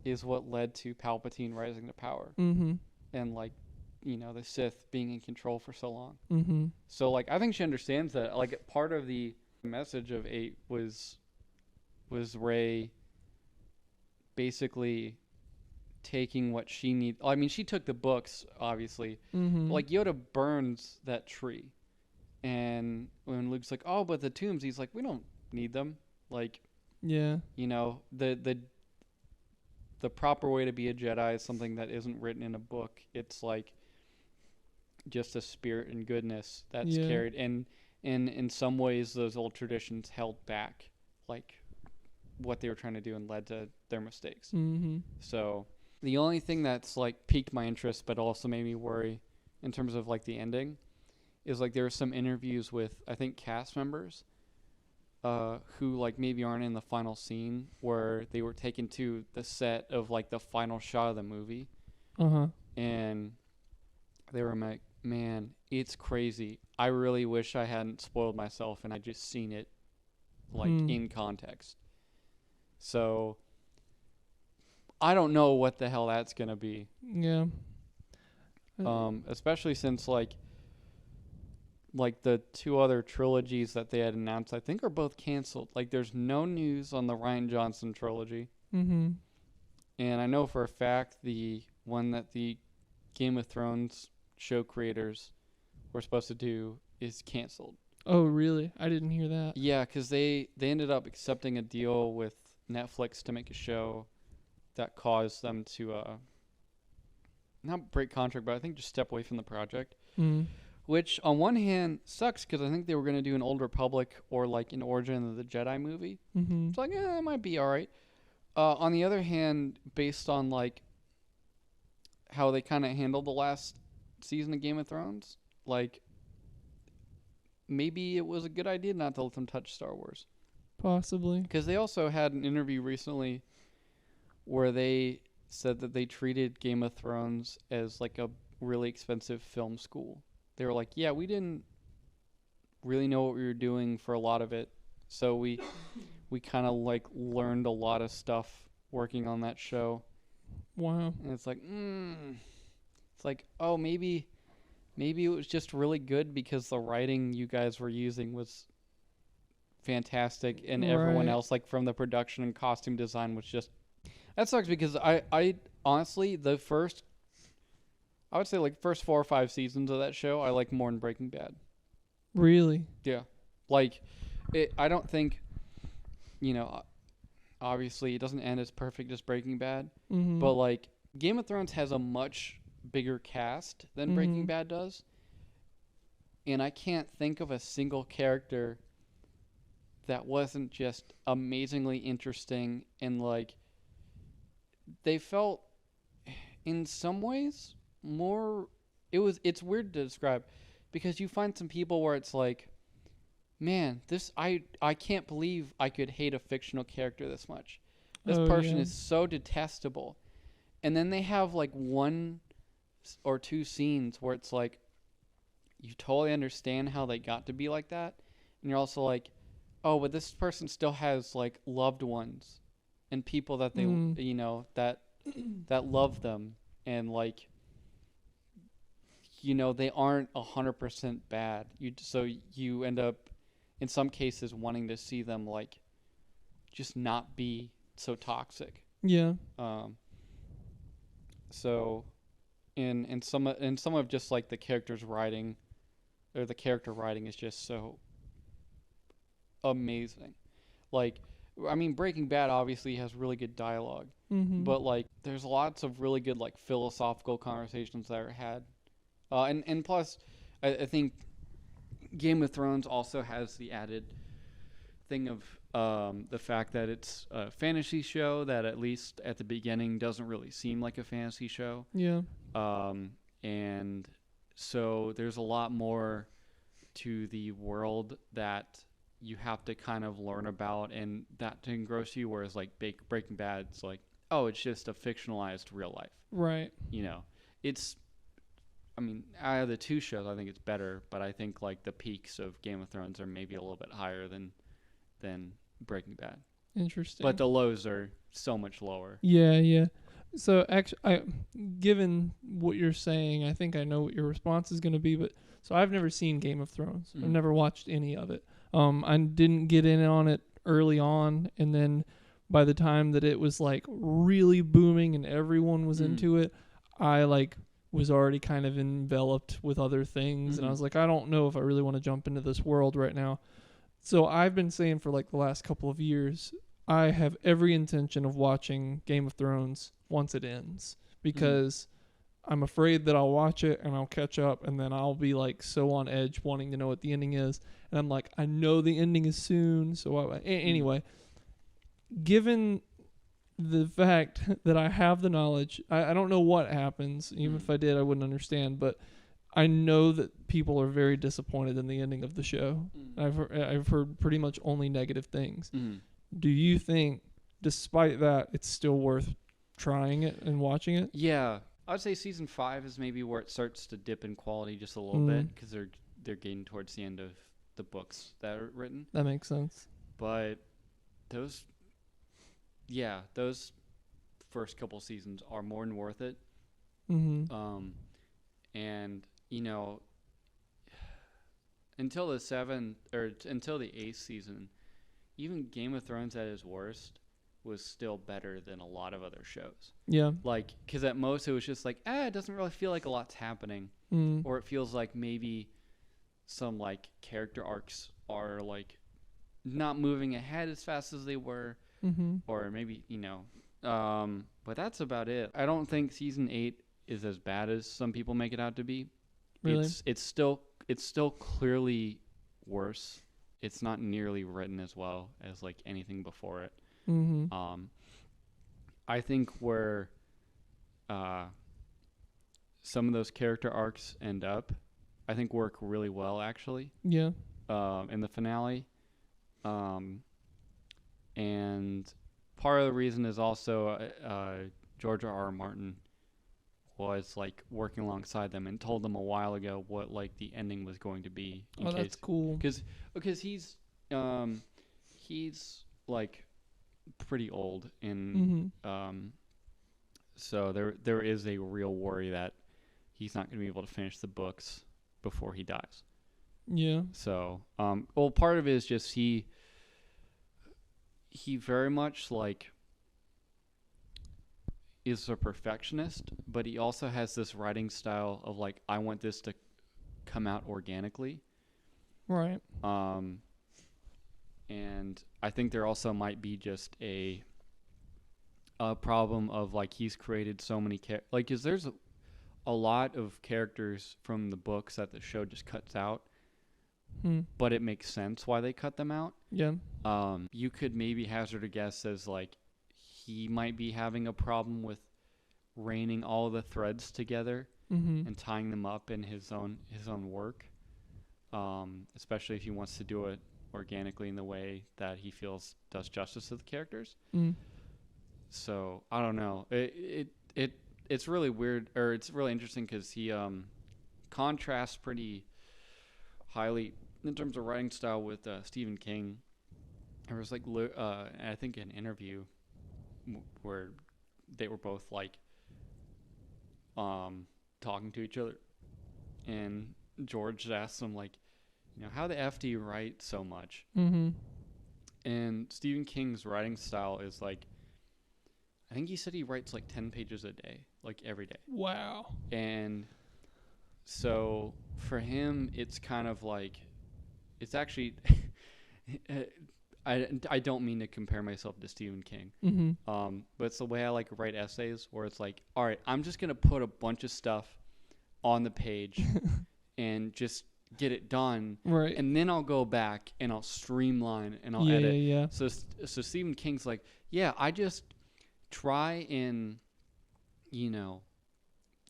is what led to Palpatine rising to power. Mm-hmm. And, like, the Sith being in control for so long. Mm-hmm. So, like, I think she understands that. Like, part of the message of 8 was Rey basically taking what she needs. I mean, she took the books, obviously. Mm-hmm. Like, Yoda burns that tree. And when Luke's like, oh, but the tombs, he's like, we don't need them. Like, yeah, the proper way to be a Jedi is something that isn't written in a book. It's like just a spirit and goodness that's carried. And And in some ways, those old traditions held back, like, what they were trying to do and led to their mistakes. Mm-hmm. So the only thing that's, like, piqued my interest but also made me worry in terms of, like, the ending is, like, there were some interviews with, I think, cast members who, like, maybe aren't in the final scene where they were taken to the set of, like, the final shot of the movie. Uh-huh. And they were like, man, it's crazy. I really wish I hadn't spoiled myself and I just seen it, like, in context. So I don't know what the hell that's going to be. Yeah. Especially since, like the 2 other trilogies that they had announced, I think, are both canceled. Like, there's no news on the Rian Johnson trilogy. Mm-hmm. And I know for a fact the one that the Game of Thrones show creators were supposed to do is canceled. Oh, really? I didn't hear that. Yeah, because they ended up accepting a deal with Netflix to make a show that caused them to not break contract, but I think just step away from the project. Mm. Which, on one hand, sucks because I think they were going to do an Old Republic or, like, an Origin of the Jedi movie. Mm-hmm. It's like, it might be all right. On the other hand, based on, like, how they kind of handled the last season of Game of Thrones, like, maybe it was a good idea not to let them touch Star Wars. Possibly. Because they also had an interview recently where they said that they treated Game of Thrones as, like, a really expensive film school. They were like, yeah, we didn't really know what we were doing for a lot of it. So we kind of, like, learned a lot of stuff working on that show. Wow. And it's like, it's like, oh, maybe it was just really good because the writing you guys were using was fantastic, and everyone Right. else, like, from the production and costume design was just... That sucks because I honestly, I would say, like, first 4 or 5 seasons of that show I like more than Breaking Bad. Really? Yeah. Like, I don't think, obviously it doesn't end as perfect as Breaking Bad, Mm-hmm. but, like, Game of Thrones has a much bigger cast than Breaking Bad does. And I can't think of a single character that wasn't just amazingly interesting, and, like, they felt in some ways more... It's weird to describe because you find some people where it's like, man, I can't believe I could hate a fictional character this much. This person is so detestable. And then they have, like, 1 or 2 scenes where it's like, you totally understand how they got to be like that. And you're also like, oh, but this person still has, like, loved ones and people that they, that love them. And, like, they aren't 100% bad. So you end up, in some cases, wanting to see them, like, just not be so toxic. Yeah. So, in some of just, like, the character's writing, or the character writing is just so amazing. Like, I mean, Breaking Bad obviously has really good dialogue, but, like, there's lots of really good, like, philosophical conversations that are had. And plus, I think Game of Thrones also has the added thing of the fact that it's a fantasy show that, at least at the beginning, doesn't really seem like a fantasy show. Yeah. And so there's a lot more to the world that you have to kind of learn about, and that to engross you, whereas, like, Breaking Bad's like, oh, it's just a fictionalized real life. Right. It's... I mean, out of the 2 shows, I think it's better, but I think, like, the peaks of Game of Thrones are maybe a little bit higher than Breaking Bad. Interesting. But the lows are so much lower. Yeah. So, actually, given what you're saying, I think I know what your response is going to be. But so I've never seen Game of Thrones. I've never watched any of it. I didn't get in on it early on, and then by the time that it was, like, really booming and everyone was into it, I, like, was already kind of enveloped with other things, and I was like, I don't know if I really want to jump into this world right now. So I've been saying for, like, the last couple of years, I have every intention of watching Game of Thrones once it ends, because I'm afraid that I'll watch it and I'll catch up, and then I'll be like so on edge wanting to know what the ending is, and I'm like, I know the ending is soon. So anyway, given the fact that I have the knowledge, I don't know what happens. Even if I did, I wouldn't understand. But I know that people are very disappointed in the ending of the show. I've heard pretty much only negative things. Do you think, despite that, it's still worth trying it and watching it? Yeah, I'd say season 5 is maybe where it starts to dip in quality just a little bit, because they're getting towards the end of the books that are written. That makes sense. But those first couple seasons are more than worth it. And until the 8th season, even Game of Thrones at its worst was still better than a lot of other shows. Yeah. Like, because at most it was just like, it doesn't really feel like a lot's happening. Or it feels like maybe some, like, character arcs are, like, not moving ahead as fast as they were. Or maybe, but that's about it. I don't think season 8 is as bad as some people make it out to be. Really? It's still clearly worse. It's not nearly written as well as, like, anything before it. I think where some of those character arcs end up, I think work really well, actually. Yeah. In the finale. And part of the reason is also George R.R. Martin was, like, working alongside them and told them a while ago what, like, the ending was going to be. That's cool. Because he's like pretty old, and so there is a real worry that he's not going to be able to finish the books before he dies. Yeah. So well, part of it is just he very much, like, is a perfectionist, but he also has this writing style of, like, I want this to come out organically. Right. And I think there also might be just a problem of, like, he's created so many like, because there's a lot of characters from the books that the show just cuts out, but it makes sense why they cut them out. Yeah. You could maybe hazard a guess as, like, he might be having a problem with reining all the threads together and tying them up in his own work, especially if he wants to do it organically in the way that he feels does justice to the characters. So I don't know. It's really weird, or it's really interesting, because he contrasts pretty highly in terms of writing style with Stephen King. There was, like, I think an interview where they were both, like, talking to each other, and George asked him, like, how the F do you write so much? And Stephen King's writing style is, like, I think he said he writes, like, 10 pages a day, like, every day. Wow. And so for him, it's kind of like, it's actually I don't mean to compare myself to Stephen King, but it's the way I like to write essays, where it's like, all right, I'm just gonna put a bunch of stuff on the page and just get it done, right? And then I'll go back and I'll streamline and I'll edit. Yeah. So Stephen King's like, I just try and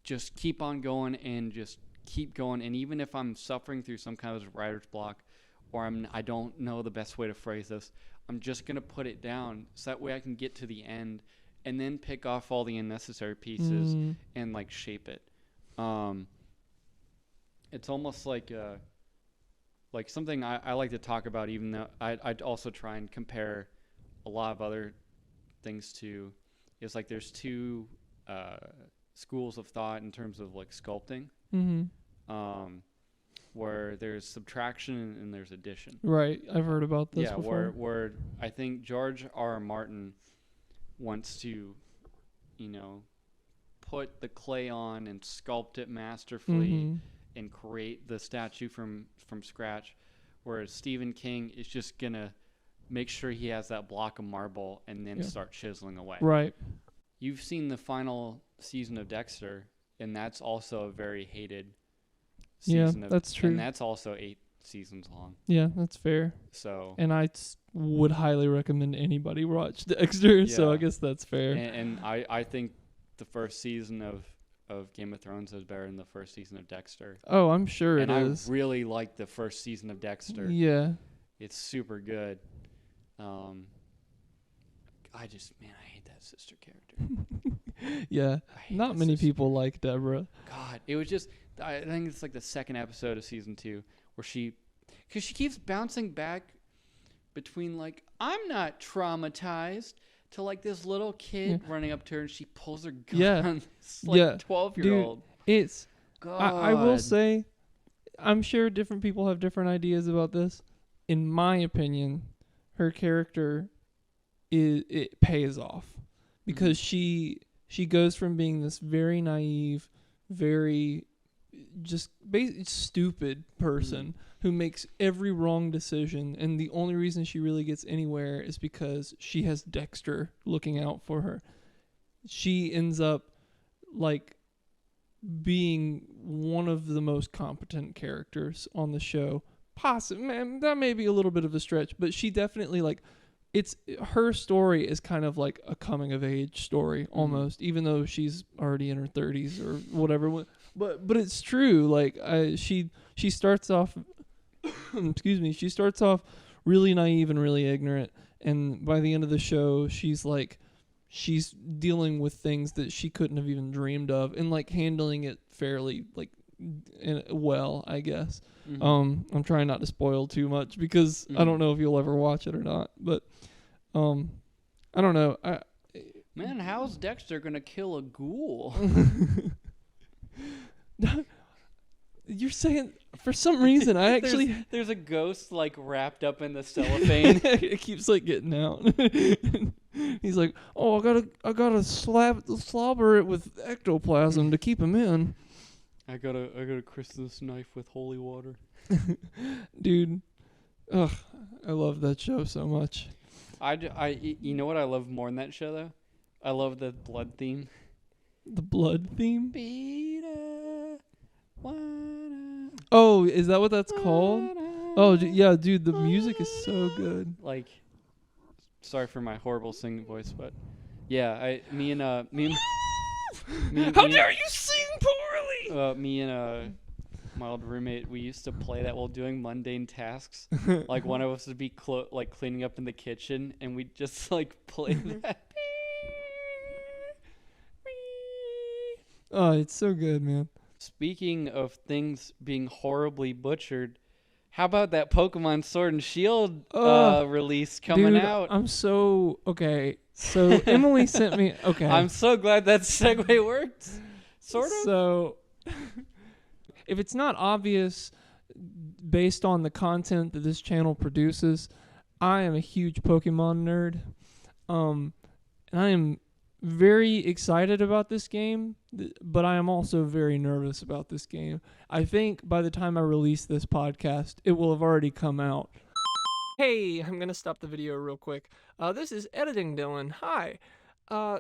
just keep on going and just keep going, and even if I'm suffering through some kind of writer's block, or I don't know the best way to phrase this, I'm just going to put it down so that way I can get to the end and then pick off all the unnecessary pieces and, like, shape it. It's almost like something I like to talk about, even though I'd also try and compare a lot of other things to, is, like, there's two schools of thought in terms of, like, sculpting. Where there's subtraction and there's addition. Right, I've heard about this before. Where I think George R.R. Martin wants to, put the clay on and sculpt it masterfully and create the statue from scratch, whereas Stephen King is just gonna make sure he has that block of marble and then start chiseling away. Right. You've seen the final season of Dexter. and that's also a very hated Yeah, season. that's true. And that's also 8 seasons long. Yeah, that's fair. So. And I would highly recommend anybody watch Dexter. So Yeah. I guess that's fair. And I think the first season of Game of Thrones is better than the first season of Dexter. Oh, I'm sure it and is. I really like the first season of Dexter. Yeah. It's super good. I hate that sister character. Yeah. Not many people like Deborah. God, it was just, I think it's like the second episode of season 2 where because she keeps bouncing back between like, I'm not traumatized, to like this little kid running up to her and she pulls her gun. Yeah. It's like 12-year-old. Dude, it's, God. I will say, I'm sure different people have different ideas about this. In my opinion, her character it pays off because she goes from being this very naive, very just stupid person who makes every wrong decision, and the only reason she really gets anywhere is because she has Dexter looking out for her. She ends up like being one of the most competent characters on the show. Man, that may be a little bit of a stretch, but she definitely her story is kind of like a coming of age story almost, even though she's already in her 30s or whatever. But it's true. Like she starts off, excuse me, she starts off really naive and really ignorant, and by the end of the show, she's dealing with things that she couldn't have even dreamed of, and like handling it fairly well, I guess. I'm trying not to spoil too much because I don't know if you'll ever watch it or not, but I don't know. Man, how's Dexter gonna kill a ghoul? You're saying for some reason I actually there's a ghost like wrapped up in the cellophane. It keeps like getting out. He's like, oh, I gotta slobber it with ectoplasm to keep him in. I gotta christen this knife with holy water. Dude, ugh, I love that show so much. You know what I love more than that show though? I love the blood theme. The blood theme? Peter, oh, is that what that's called? Oh, yeah, dude, the music is so good. Like, sorry for my horrible singing voice, but yeah, me and how dare you sing poorly? Me and my old roommate, we used to play that while doing mundane tasks. Like one of us would be cleaning up in the kitchen, and we'd just like play that. Oh, it's so good, man. Speaking of things being horribly butchered, how about that Pokemon Sword and Shield release coming out? I'm so okay. So Emily sent me. Okay, I'm so glad that segue worked. Sort of. So, if it's not obvious, based on the content that this channel produces, I am a huge Pokemon nerd. And I am very excited about this game, but I am also very nervous about this game. I think by the time I release this podcast, it will have already come out. Hey, I'm going to stop the video real quick. This is Editing Dylan. Hi.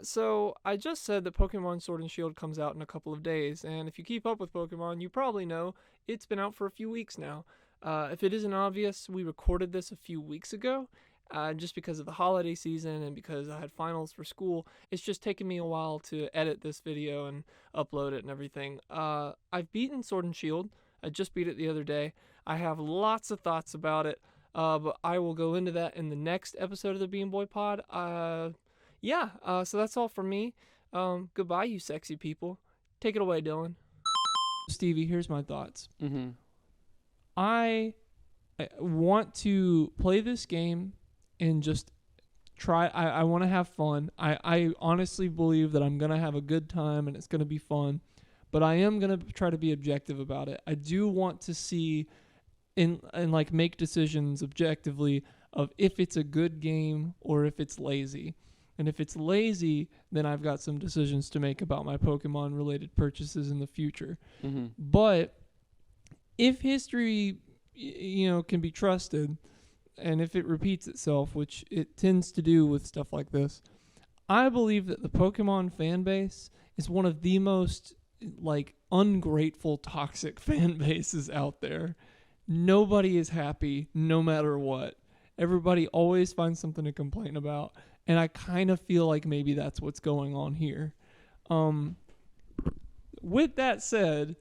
So I just said that Pokemon Sword and Shield comes out in a couple of days, and if you keep up with Pokemon, you probably know it's been out for a few weeks now. If it isn't obvious, we recorded this a few weeks ago. Just because of the holiday season and because I had finals for school, it's just taken me a while to edit this video and upload it and everything. I've beaten Sword and Shield. I just beat it the other day. I have lots of thoughts about it, but I will go into that in the next episode of the Bean Boy Pod. So that's all from me. Goodbye, you sexy people. Take it away, Dylan. Stevie, here's my thoughts. Mm-hmm. I want to play this game and just try. I want to have fun. I honestly believe that I'm going to have a good time and it's going to be fun, but I am going to try to be objective about it. I do want to see and like make decisions objectively of if it's a good game or if it's lazy. And if it's lazy, then I've got some decisions to make about my Pokemon related purchases in the future. Mm-hmm. But if history, can be trusted, and if it repeats itself, which it tends to do with stuff like this, I believe that the Pokemon fan base is one of the most like ungrateful, toxic fan bases out there. Nobody is happy no matter what. Everybody always finds something to complain about. And I kind of feel like maybe that's what's going on here. With that said,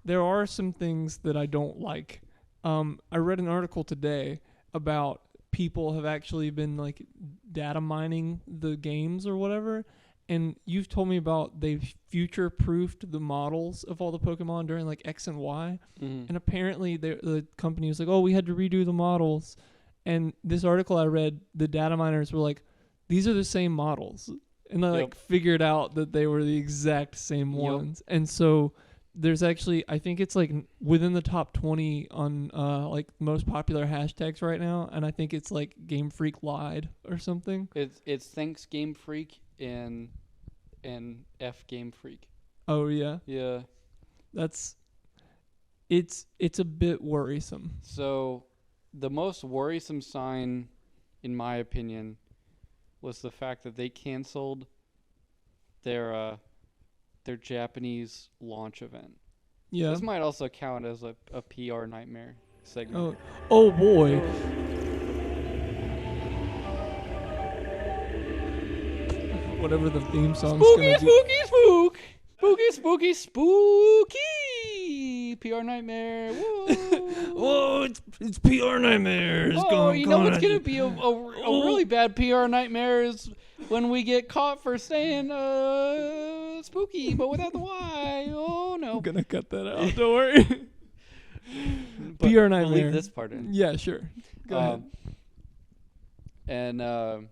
there are some things that I don't like. I read an article today about people have actually been like data mining the games or whatever. And you've told me about they've future-proofed the models of all the Pokemon during like X and Y. Mm-hmm. And apparently the company was like, oh, we had to redo the models. And this article I read, the data miners were like, these are the same models. And they like figured out that they were the exact same ones. And so there's actually, I think it's like within the top 20 on like most popular hashtags right now. And I think it's like Game Freak lied or something. It's thanks Game Freak and F Game Freak. Oh yeah. Yeah. It's a bit worrisome. So the most worrisome sign, in my opinion, was the fact that they canceled their Japanese launch event. Yeah. This might also count as a PR nightmare segment. Oh boy. Whatever the theme song's gonna be. Spooky! PR nightmare. Whoa! Whoa, it's PR nightmares. You know what's gonna be a really bad PR nightmare is when we get caught for saying spooky, but without the Y. Oh no! I'm gonna cut that out. Don't worry. PR nightmare. We'll leave this part in. Yeah, sure. Go ahead. And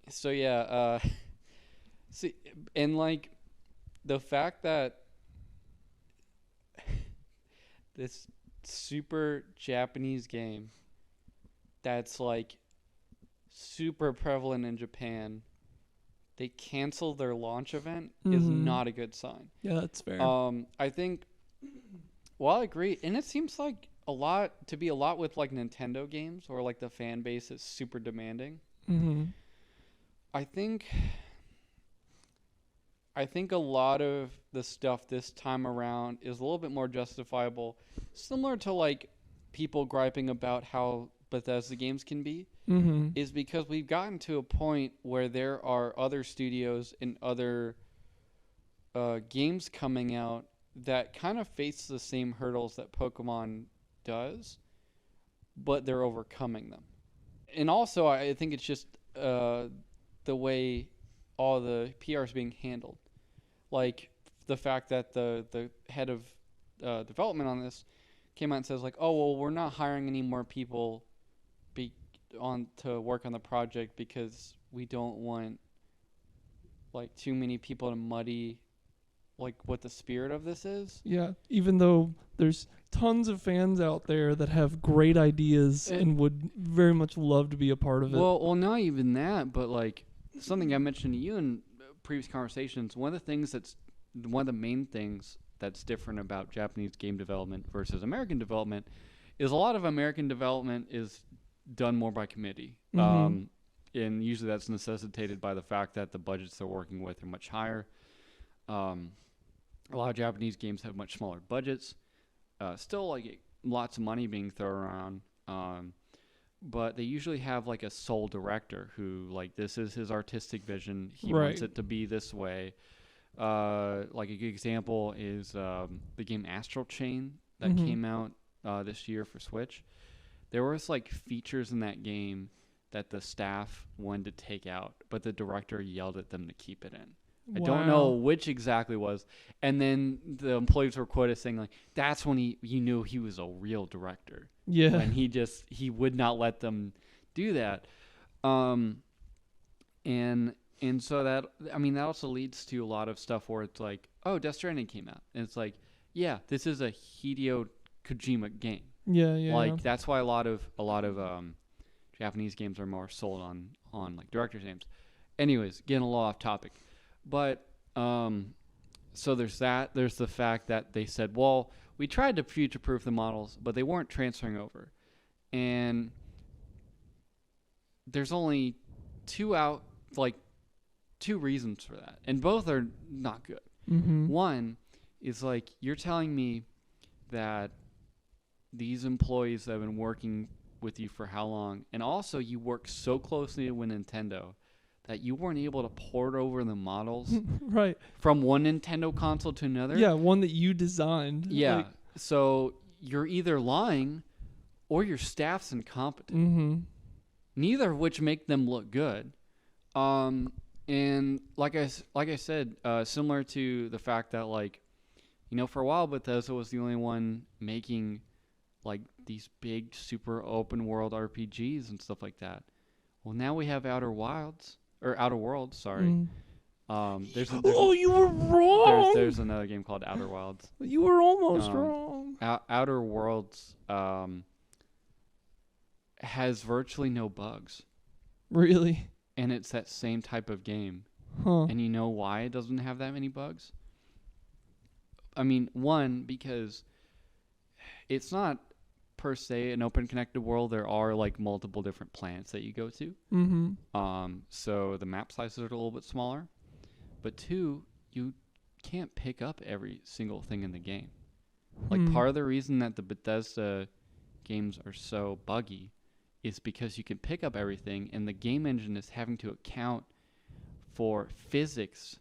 so yeah, see, and like the fact that this super Japanese game that's like super prevalent in Japan, they canceled their launch event is not a good sign. Yeah, that's fair. I think, well, I agree, and it seems like a lot with like Nintendo games where like the fan base is super demanding. Mm-hmm. I think a lot of the stuff this time around is a little bit more justifiable, similar to like people griping about how Bethesda games can be, is because we've gotten to a point where there are other studios and other games coming out that kind of face the same hurdles that Pokemon does, but they're overcoming them. And also, I think it's just the way all the PR is being handled. Like the fact that the head of development on this came out and says like, oh, well, we're not hiring any more people to work on the project because we don't want like too many people to muddy like what the spirit of this is. Yeah, even though there's tons of fans out there that have great ideas and would very much love to be a part of it. Well, not even that, but like something I mentioned to you in previous conversations, one of the main things that's different about Japanese game development versus American development is a lot of American development is done more by committee. And usually that's necessitated by the fact that the budgets they're working with are much higher. A lot of Japanese games have much smaller budgets. Still like lots of money being thrown around. But they usually have like a sole director who like this is his artistic vision. He wants it to be this way. Like a good example is the game Astral Chain that came out this year for Switch. There was like features in that game that the staff wanted to take out, but the director yelled at them to keep it in. Wow. I don't know which exactly was. And then the employees were quoted saying like, that's when you knew he was a real director. Yeah. When he would not let them do that. And so that also leads to a lot of stuff where it's like, oh, Death Stranding came out. And it's like, yeah, this is a Hideo Kojima game. Yeah. Like that's why a lot of Japanese games are more sold on like directors' names. Anyways, getting a little off topic. But so there's that. There's the fact that they said, well, we tried to future-proof the models, but they weren't transferring over. And there's only two reasons for that. And both are not good. Mm-hmm. One is like, you're telling me that these employees that have been working with you for how long, and also you work so closely with Nintendo that you weren't able to port over the models Right. from one Nintendo console to another? Yeah, one that you designed. Yeah. Like, So you're either lying or your staff's incompetent. mm-hmm. Neither of which make them look good. And like I said, similar to the fact that, like, you know, for a while Bethesda was the only one making like these big super open world RPGs and stuff like that. Well, now we have Outer Worlds, sorry. There's Oh, you were wrong. There's another game called Outer Wilds. You were almost wrong. Outer Worlds has virtually no bugs. Really? And it's that same type of game. Huh. And you know why it doesn't have that many bugs? I mean, one, because it's not per se an open connected world. There are like multiple different planets that you go to. Mm-hmm. So the map sizes are a little bit smaller. But two, you can't pick up every single thing in the game. Like, part of the reason that the Bethesda games are so buggy is because you can pick up everything, and the game engine is having to account for physics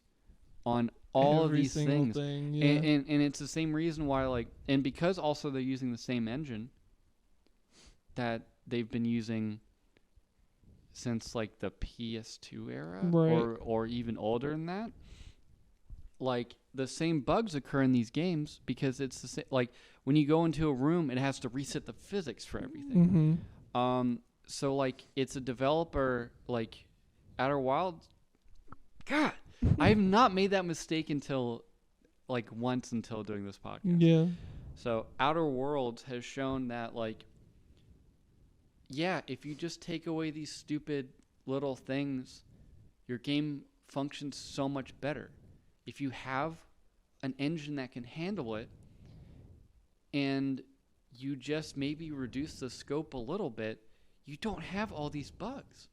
on all of these things. Yeah. And it's the same reason why, like, and because also they're using the same engine that they've been using since like the PS2 era, right. or even older than that. Like, the same bugs occur in these games because it's the same. Like, when you go into a room, it has to reset the physics for everything. Mm-hmm. So like, it's a developer like Outer Wilds. God, I have not made that mistake until doing this podcast. Yeah. So Outer Worlds has shown that, like, yeah, if you just take away these stupid little things, your game functions so much better. If you have an engine that can handle it, and you just maybe reduce the scope a little bit, you don't have all these bugs.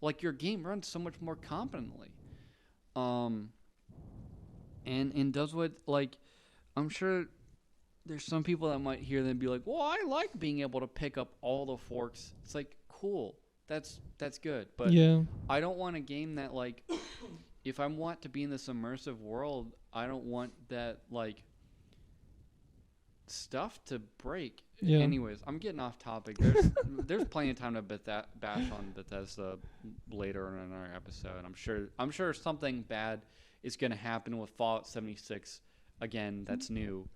Like, your game runs so much more competently. And does what, like, I'm sure there's some people that might hear them and be like, well, I like being able to pick up all the forks. It's like, cool. That's good. But yeah. I don't want a game that, like, if I want to be in this immersive world, I don't want that, like, stuff to break. Yeah. Anyways, I'm getting off topic. There's plenty of time to bash on Bethesda later in our episode. I'm sure something bad is going to happen with Fallout 76 again. That's new.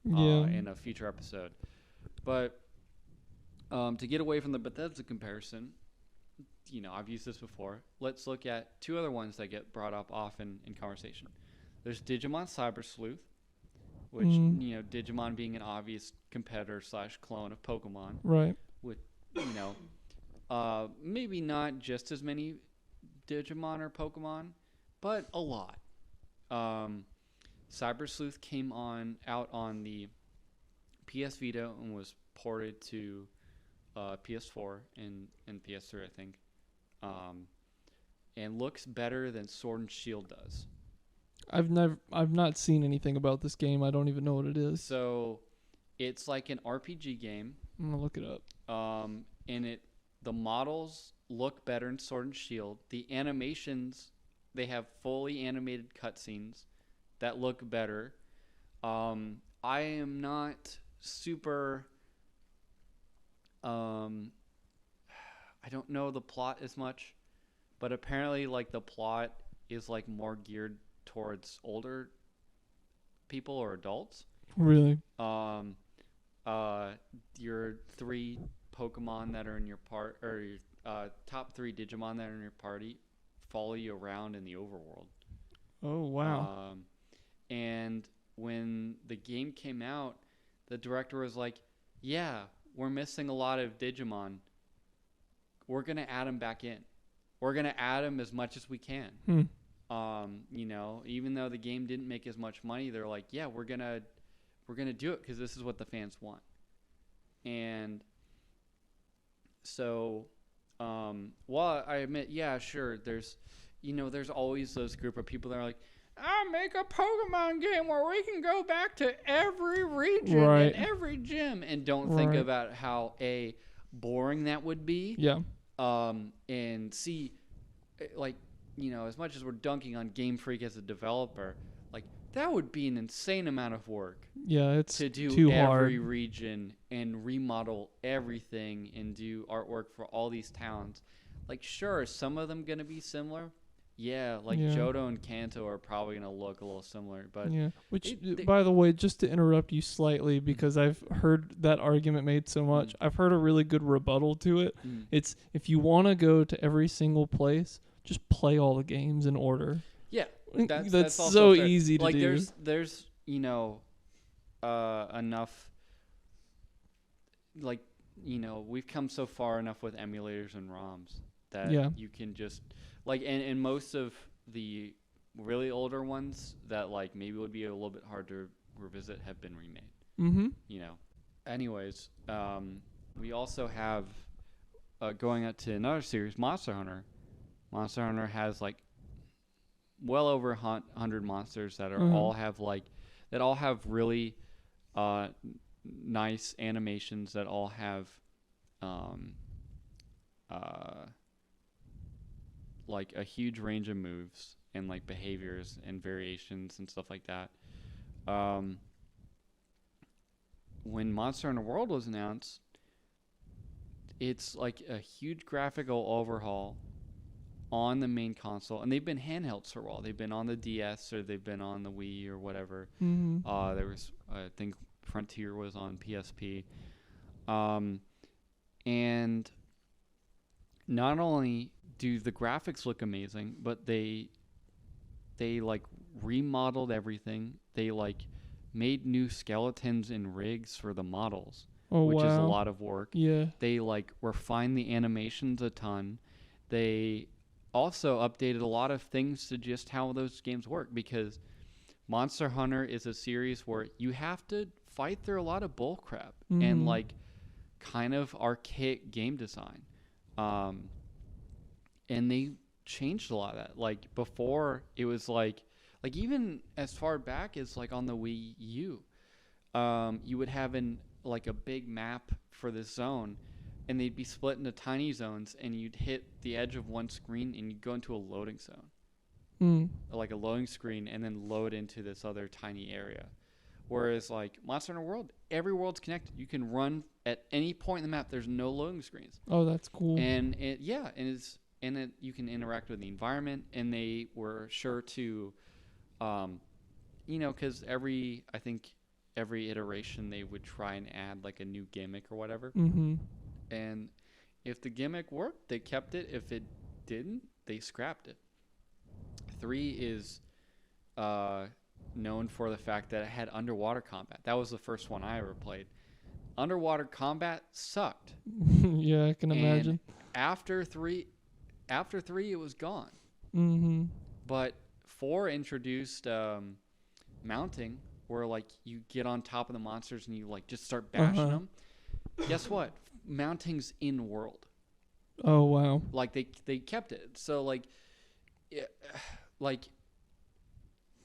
In a future episode. But to get away from the Bethesda comparison, you know, I've used this before. Let's look at two other ones that get brought up often in conversation. There's Digimon Cyber Sleuth, which, you know, Digimon being an obvious competitor / clone of Pokemon. Right. With, you know, maybe not just as many Digimon or Pokemon, but a lot. Cyber Sleuth came out on the PS Vita and was ported to PS4 and PS3, I think, and looks better than Sword and Shield does. I've not seen anything about this game. I don't even know what it is. So, it's like an RPG game. I'm gonna look it up. And the models look better in Sword and Shield. The animations, they have fully animated cutscenes that look better. I am not super. I don't know the plot as much, but apparently, like, the plot is like more geared towards older people or adults. Really? Your 3 Pokemon that are in your or your top 3 Digimon that are in your party follow you around in the overworld. Oh, wow. And when the game came out, the director was like, yeah, we're missing a lot of Digimon. We're going to add them back in. We're going to add them as much as we can. You know, even though the game didn't make as much money, they're like, yeah, we're going to do it because this is what the fans want. And so, while I admit, yeah, sure, there's always those group of people that are like, I'll make a Pokemon game where we can go back to every region Right. and every gym, and don't think about how boring that would be. Yeah. And see, like, as much as we're dunking on Game Freak as a developer, like, that would be an insane amount of work. Yeah, it's to do too every hard. region and remodel everything and do artwork for all these towns. Like, sure, some of them gonna be similar. Yeah, like Johto and Kanto are probably gonna look a little similar, but Which, by the way, just to interrupt you slightly, because I've heard that argument made so much, I've heard a really good rebuttal to it. It's if you want to go to every single place, just play all the games in order. Yeah, that's so fair. easy to like, do. There's enough. Like, we've come so far enough with emulators and ROMs that you can just and most of the really older ones that like maybe would be a little bit hard to revisit have been remade. Anyways, we also have going up to another series, Monster Hunter. Monster Hunter has like well over 100 monsters that are all have really nice animations, that all have like a huge range of moves and like behaviors and variations and stuff like that. When Monster Hunter World was announced, it's like a huge graphical overhaul on the main console, and they've been handhelds for a while. They've been on the DS or they've been on the Wii or whatever. There was, I think, Frontier was on PSP, and not only do the graphics look amazing, but they like remodeled everything. They like made new skeletons and rigs for the models, which is a lot of work. Yeah. They like refined the animations a ton. They also updated a lot of things to just how those games work, because Monster Hunter is a series where you have to fight through a lot of bullcrap and like kind of archaic game design. And they changed a lot of that. Like before, it was like even as far back as like on the Wii U, you would have a big map for this zone, and they'd be split into tiny zones, and you'd hit the edge of one screen and you'd go into a loading zone. Like a loading screen, and then load into this other tiny area. Whereas like Monster Hunter World, every world's connected. You can run at any point in the map. There's no loading screens. Oh, that's cool. And you can interact with the environment, and they were sure to, because I think every iteration they would try and add like a new gimmick or whatever. And if the gimmick worked, they kept it. If it didn't, they scrapped it. 3 is known for the fact that it had underwater combat. That was the first one I ever played. Underwater combat sucked. Yeah, I can imagine. After 3, it was gone. But 4 introduced mounting, where like you get on top of the monsters and you like just start bashing them. Guess what? Mounting's in world. Oh wow! Like they kept it. So like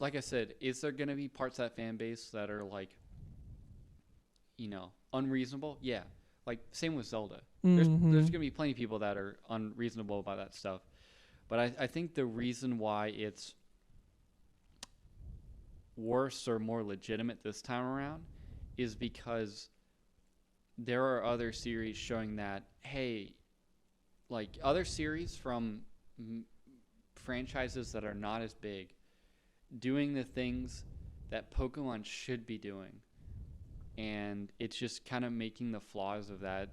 I said, is there gonna be parts of that fan base that are like, unreasonable? Yeah. Like same with Zelda. There's gonna be plenty of people that are unreasonable about that stuff. But I think the reason why it's worse or more legitimate this time around is because there are other series showing that, hey, like other series from franchises that are not as big doing the things that Pokemon should be doing, and it's just kind of making the flaws of that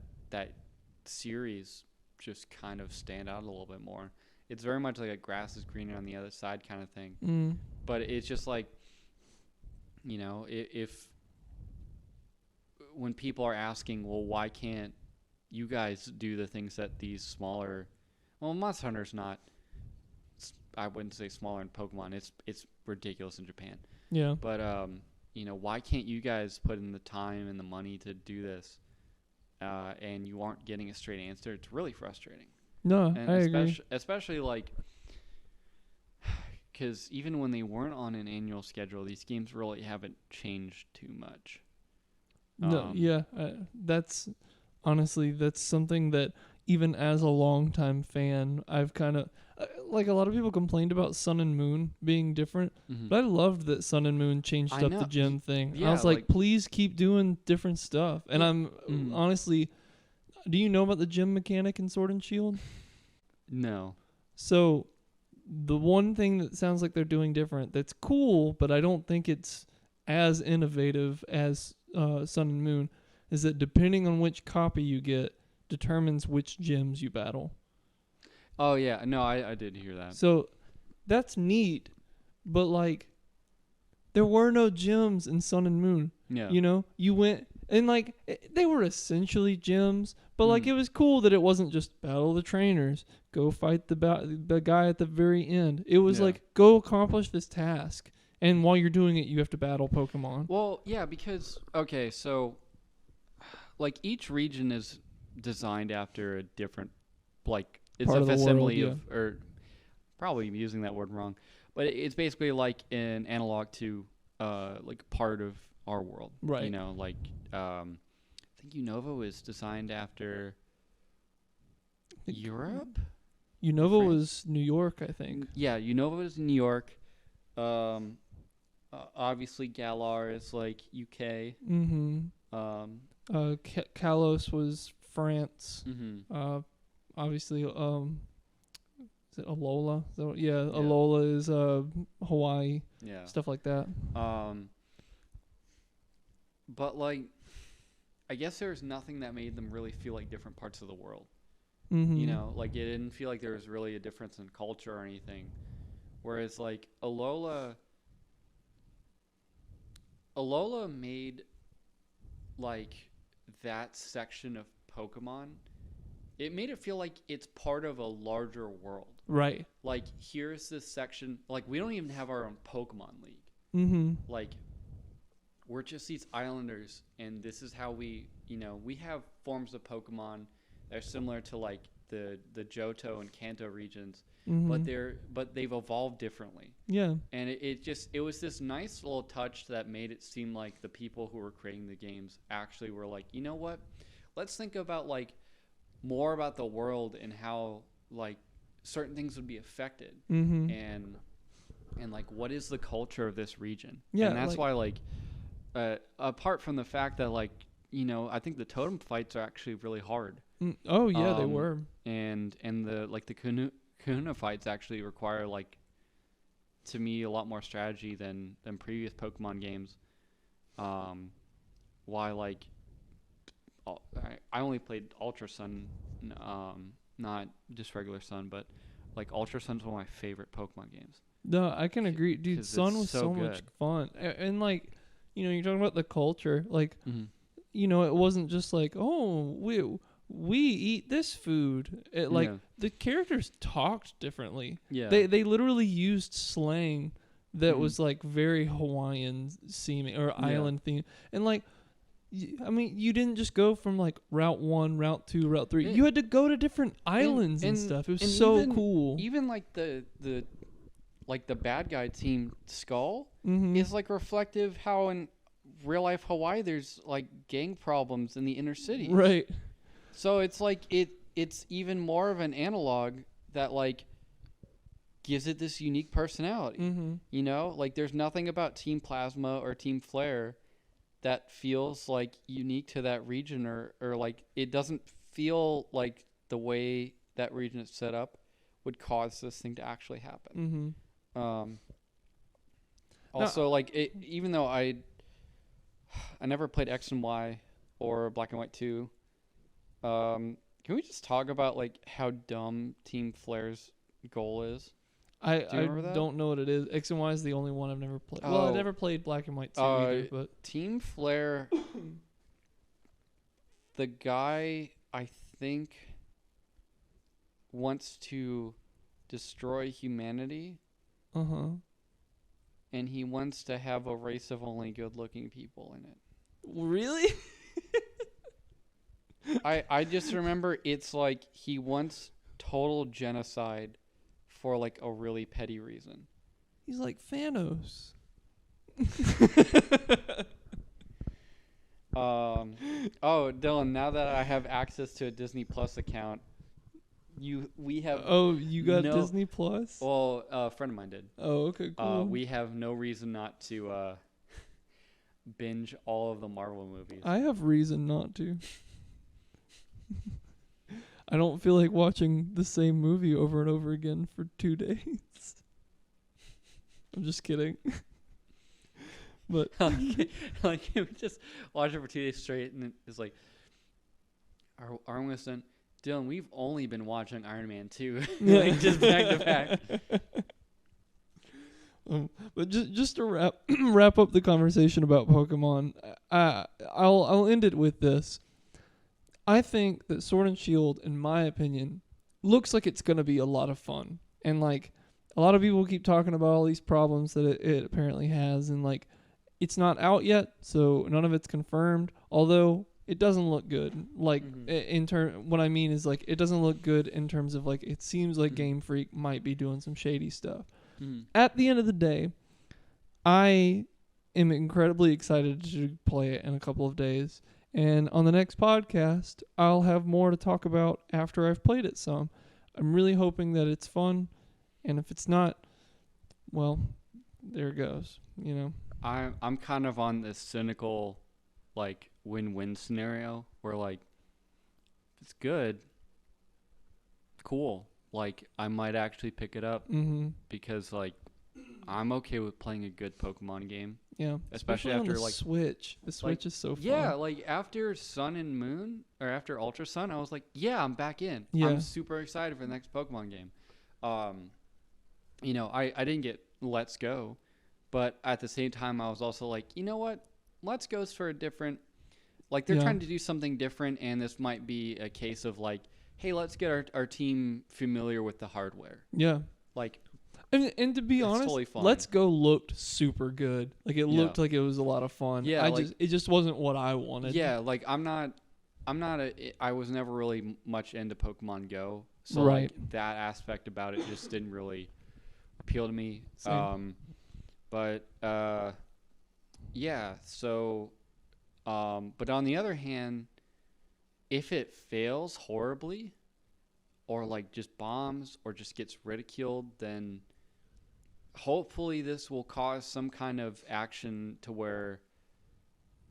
series just kind of stand out a little bit more. It's very much like a grass is greener on the other side kind of thing. But it's just like, if when people are asking, well, why can't you guys do the things that these smaller, well, Monster Hunter's not, I wouldn't say smaller in Pokemon. It's ridiculous in Japan. Yeah. But why can't you guys put in the time and the money to do this? And you aren't getting a straight answer. It's really frustrating. No, and I agree. Especially like, because even when they weren't on an annual schedule, these games really haven't changed too much. No, yeah, that's honestly that's something that even as a longtime fan, I've kind of like a lot of people complained about Sun and Moon being different, but I loved that Sun and Moon changed I up know. the gym thing. Yeah, I was like, please keep doing different stuff. And I'm honestly, do you know about the gym mechanic in Sword and Shield? No. So the one thing that sounds like they're doing different that's cool, but I don't think it's as innovative as Sun and Moon, is that depending on which copy you get determines which gyms you battle. Oh yeah, no, I did hear that. So that's neat, but like there were no gyms in Sun and Moon. Yeah. You know, you went and like they were essentially gyms, but like it was cool that it wasn't just battle the trainers, go fight the guy at the very end. It was like go accomplish this task. And while you're doing it, you have to battle Pokemon. Well, yeah, because okay, so like each region is designed after a different, like it's Part a of the facsimile world, of, or probably using that word wrong, but it's basically like an analog to like part of our world, right? You know, like I think Unova is designed after Europe. Unova was New York, I think. Yeah, Unova is New York. Obviously, Galar is like UK. Kalos was France. Obviously, is it Alola? So, yeah, Alola is Hawaii. Yeah. Stuff like that. But like, I guess there's nothing that made them really feel like different parts of the world. Mm-hmm. You know, like it didn't feel like there was really a difference in culture or anything. Whereas like Alola made like that section of Pokemon, it made it feel like it's part of a larger world. Right. Like here's this section, like we don't even have our own Pokemon League. Mm-hmm. Like we're just these islanders, and this is how we, you know, we have forms of Pokemon that are similar to like the Johto and Kanto regions, but they've evolved differently. Yeah. And it was this nice little touch that made it seem like the people who were creating the games actually were like, you know what? Let's think about like more about the world and how like certain things would be affected, and like what is the culture of this region? Yeah, and that's why like apart from the fact that like, you know, I think the totem fights are actually really hard. Oh yeah, they were. And the like the Kahuna fights actually require like, to me, a lot more strategy than previous Pokemon games. Why like I only played Ultra Sun, not just regular Sun, but like Ultra Sun's one of my favorite Pokemon games. No, I can agree, dude. Sun was so much fun, and like, you know, you're talking about the culture, like, you know, it wasn't just like, oh, we eat this food. It, like the characters talked differently. Yeah, they literally used slang that was like very Hawaiian seeming or island theme, and like, I mean, you didn't just go from like Route 1, Route 2, Route 3. You had to go to different islands and stuff. It was so cool. Even like the bad guy team Skull is like reflective how in real life Hawaii there's like gang problems in the inner city. Right. So it's like it's even more of an analog that like gives it this unique personality. You know, like there's nothing about Team Plasma or Team Flare that feels like unique to that region, or like it doesn't feel like the way that region is set up would cause this thing to actually happen. Also, like even though I never played X and Y or Black and White 2, can we just talk about like how dumb Team Flare's goal is? I don't know what it is. X and Y is the only one I've never played. Well, I never played Black and White 2 either. But Team Flare, the guy I think wants to destroy humanity. And he wants to have a race of only good-looking people in it. Really? I just remember it's like he wants total genocide for like a really petty reason. He's like Thanos. Oh, Dylan, now that I have access to a Disney Plus account, we have Oh, you got Disney Plus? Well, a friend of mine did. Oh, okay, cool. We have no reason not to binge all of the Marvel movies. I have reason not to. I don't feel like watching the same movie over and over again for 2 days. I'm just kidding. But like we just watch it for 2 days straight, and it's like, are we done? Dylan, we've only been watching Iron Man 2, like just back to back. But just to wrap up the conversation about Pokemon, I'll end it with this. I think that Sword and Shield, in my opinion, looks like it's gonna be a lot of fun, and like a lot of people keep talking about all these problems that it apparently has, and like it's not out yet, so none of it's confirmed. Although it doesn't look good. Like what I mean is like it doesn't look good in terms of like it seems like Game Freak might be doing some shady stuff. At the end of the day, I am incredibly excited to play it in a couple of days. And on the next podcast, I'll have more to talk about after I've played it some. I'm really hoping that it's fun. And if it's not, well, there it goes, you know. I'm kind of on this cynical, like, win-win scenario where, like, if it's good, cool. Like, I might actually pick it up because, like, I'm okay with playing a good Pokemon game. Yeah, especially after on the like Switch. The Switch is so fun. Yeah, like after Sun and Moon or after Ultra Sun, I was like, yeah, I'm back in. Yeah. I'm super excited for the next Pokemon game. You know, I didn't get Let's Go, but at the same time, I was also like, you know what? Let's Go's for a different. Like they're trying to do something different, and this might be a case of like, hey, let's get our team familiar with the hardware. Yeah. Like. And to be honest, totally Let's Go looked super good. Like it looked like it was a lot of fun. Yeah, it just wasn't what I wanted. Yeah, like I was never really much into Pokemon Go, so like that aspect about it just didn't really appeal to me. Same. Yeah. So, but on the other hand, if it fails horribly, or like just bombs, or just gets ridiculed, then hopefully this will cause some kind of action to where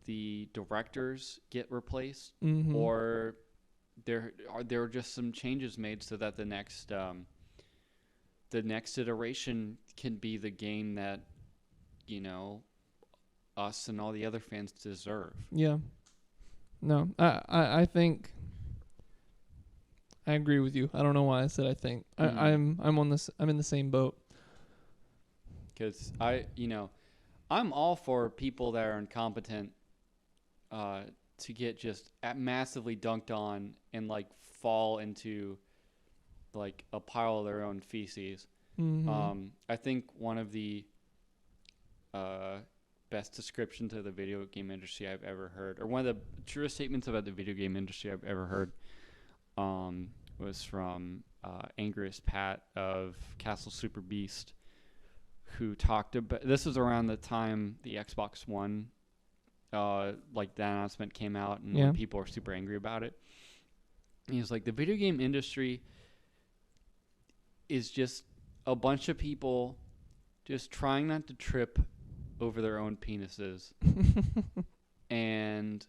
the directors get replaced, or there are just some changes made so that the next iteration can be the game that, you know, us and all the other fans deserve. Yeah. No, I think I agree with you. I don't know why I said I think. I'm in the same boat. Because I'm all for people that are incompetent to get just massively dunked on and like fall into like a pile of their own feces. I think one of the best descriptions of the video game industry I've ever heard, or one of the truest statements about the video game industry I've ever heard, was from Angriest Pat of Castle Super Beast, who talked about, this was around the time the Xbox One, like that announcement came out, and when people were super angry about it. And he was like, the video game industry is just a bunch of people just trying not to trip over their own penises. And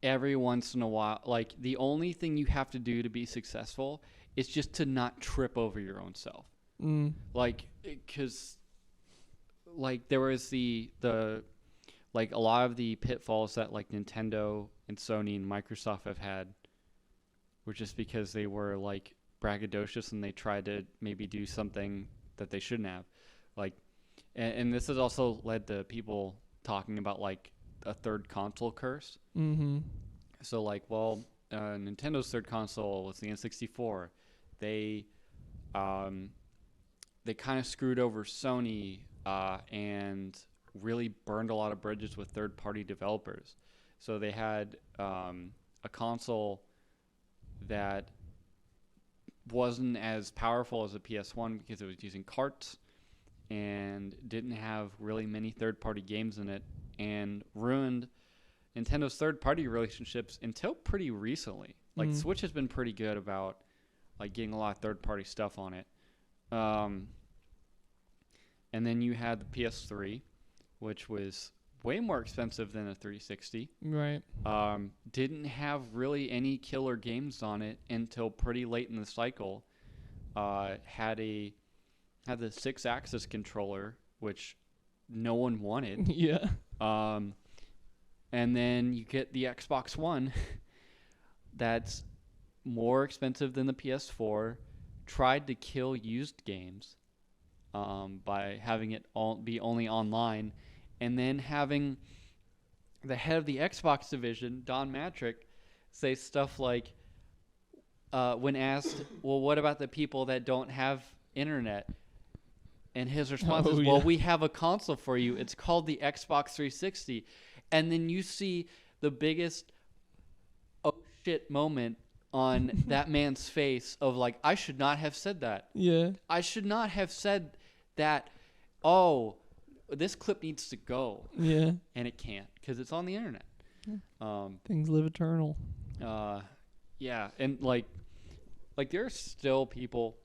every once in a while, like the only thing you have to do to be successful is just to not trip over your own self. Like, because like there was the like a lot of the pitfalls that like Nintendo and Sony and Microsoft have had were just because they were like braggadocious and they tried to maybe do something that they shouldn't have. Like, and this has also led to people talking about like a third console curse. So like, well, Nintendo's third console was the N64. They kind of screwed over Sony and really burned a lot of bridges with third-party developers. So they had a console that wasn't as powerful as a PS1 because it was using carts, and didn't have really many third-party games in it, and ruined Nintendo's third-party relationships until pretty recently. Like, Switch has been pretty good about like getting a lot of third-party stuff on it. And then you had the PS3, which was way more expensive than a 360. Right. Didn't have really any killer games on it until pretty late in the cycle. Had the 6-axis controller, which no one wanted. Yeah. And then you get the Xbox One that's more expensive than the PS4, tried to kill used games by having it be only online, and then having the head of the Xbox division, Don Matrick, say stuff like, when asked, well, what about the people that don't have internet? And his response is, well, we have a console for you. It's called the Xbox 360. And then you see the biggest oh shit moment on that man's face of like, I should not have said that. Yeah. I should not have said that, oh, this clip needs to go. Yeah. And it can't because it's on the internet. Things live eternal. Yeah. And like there are still people,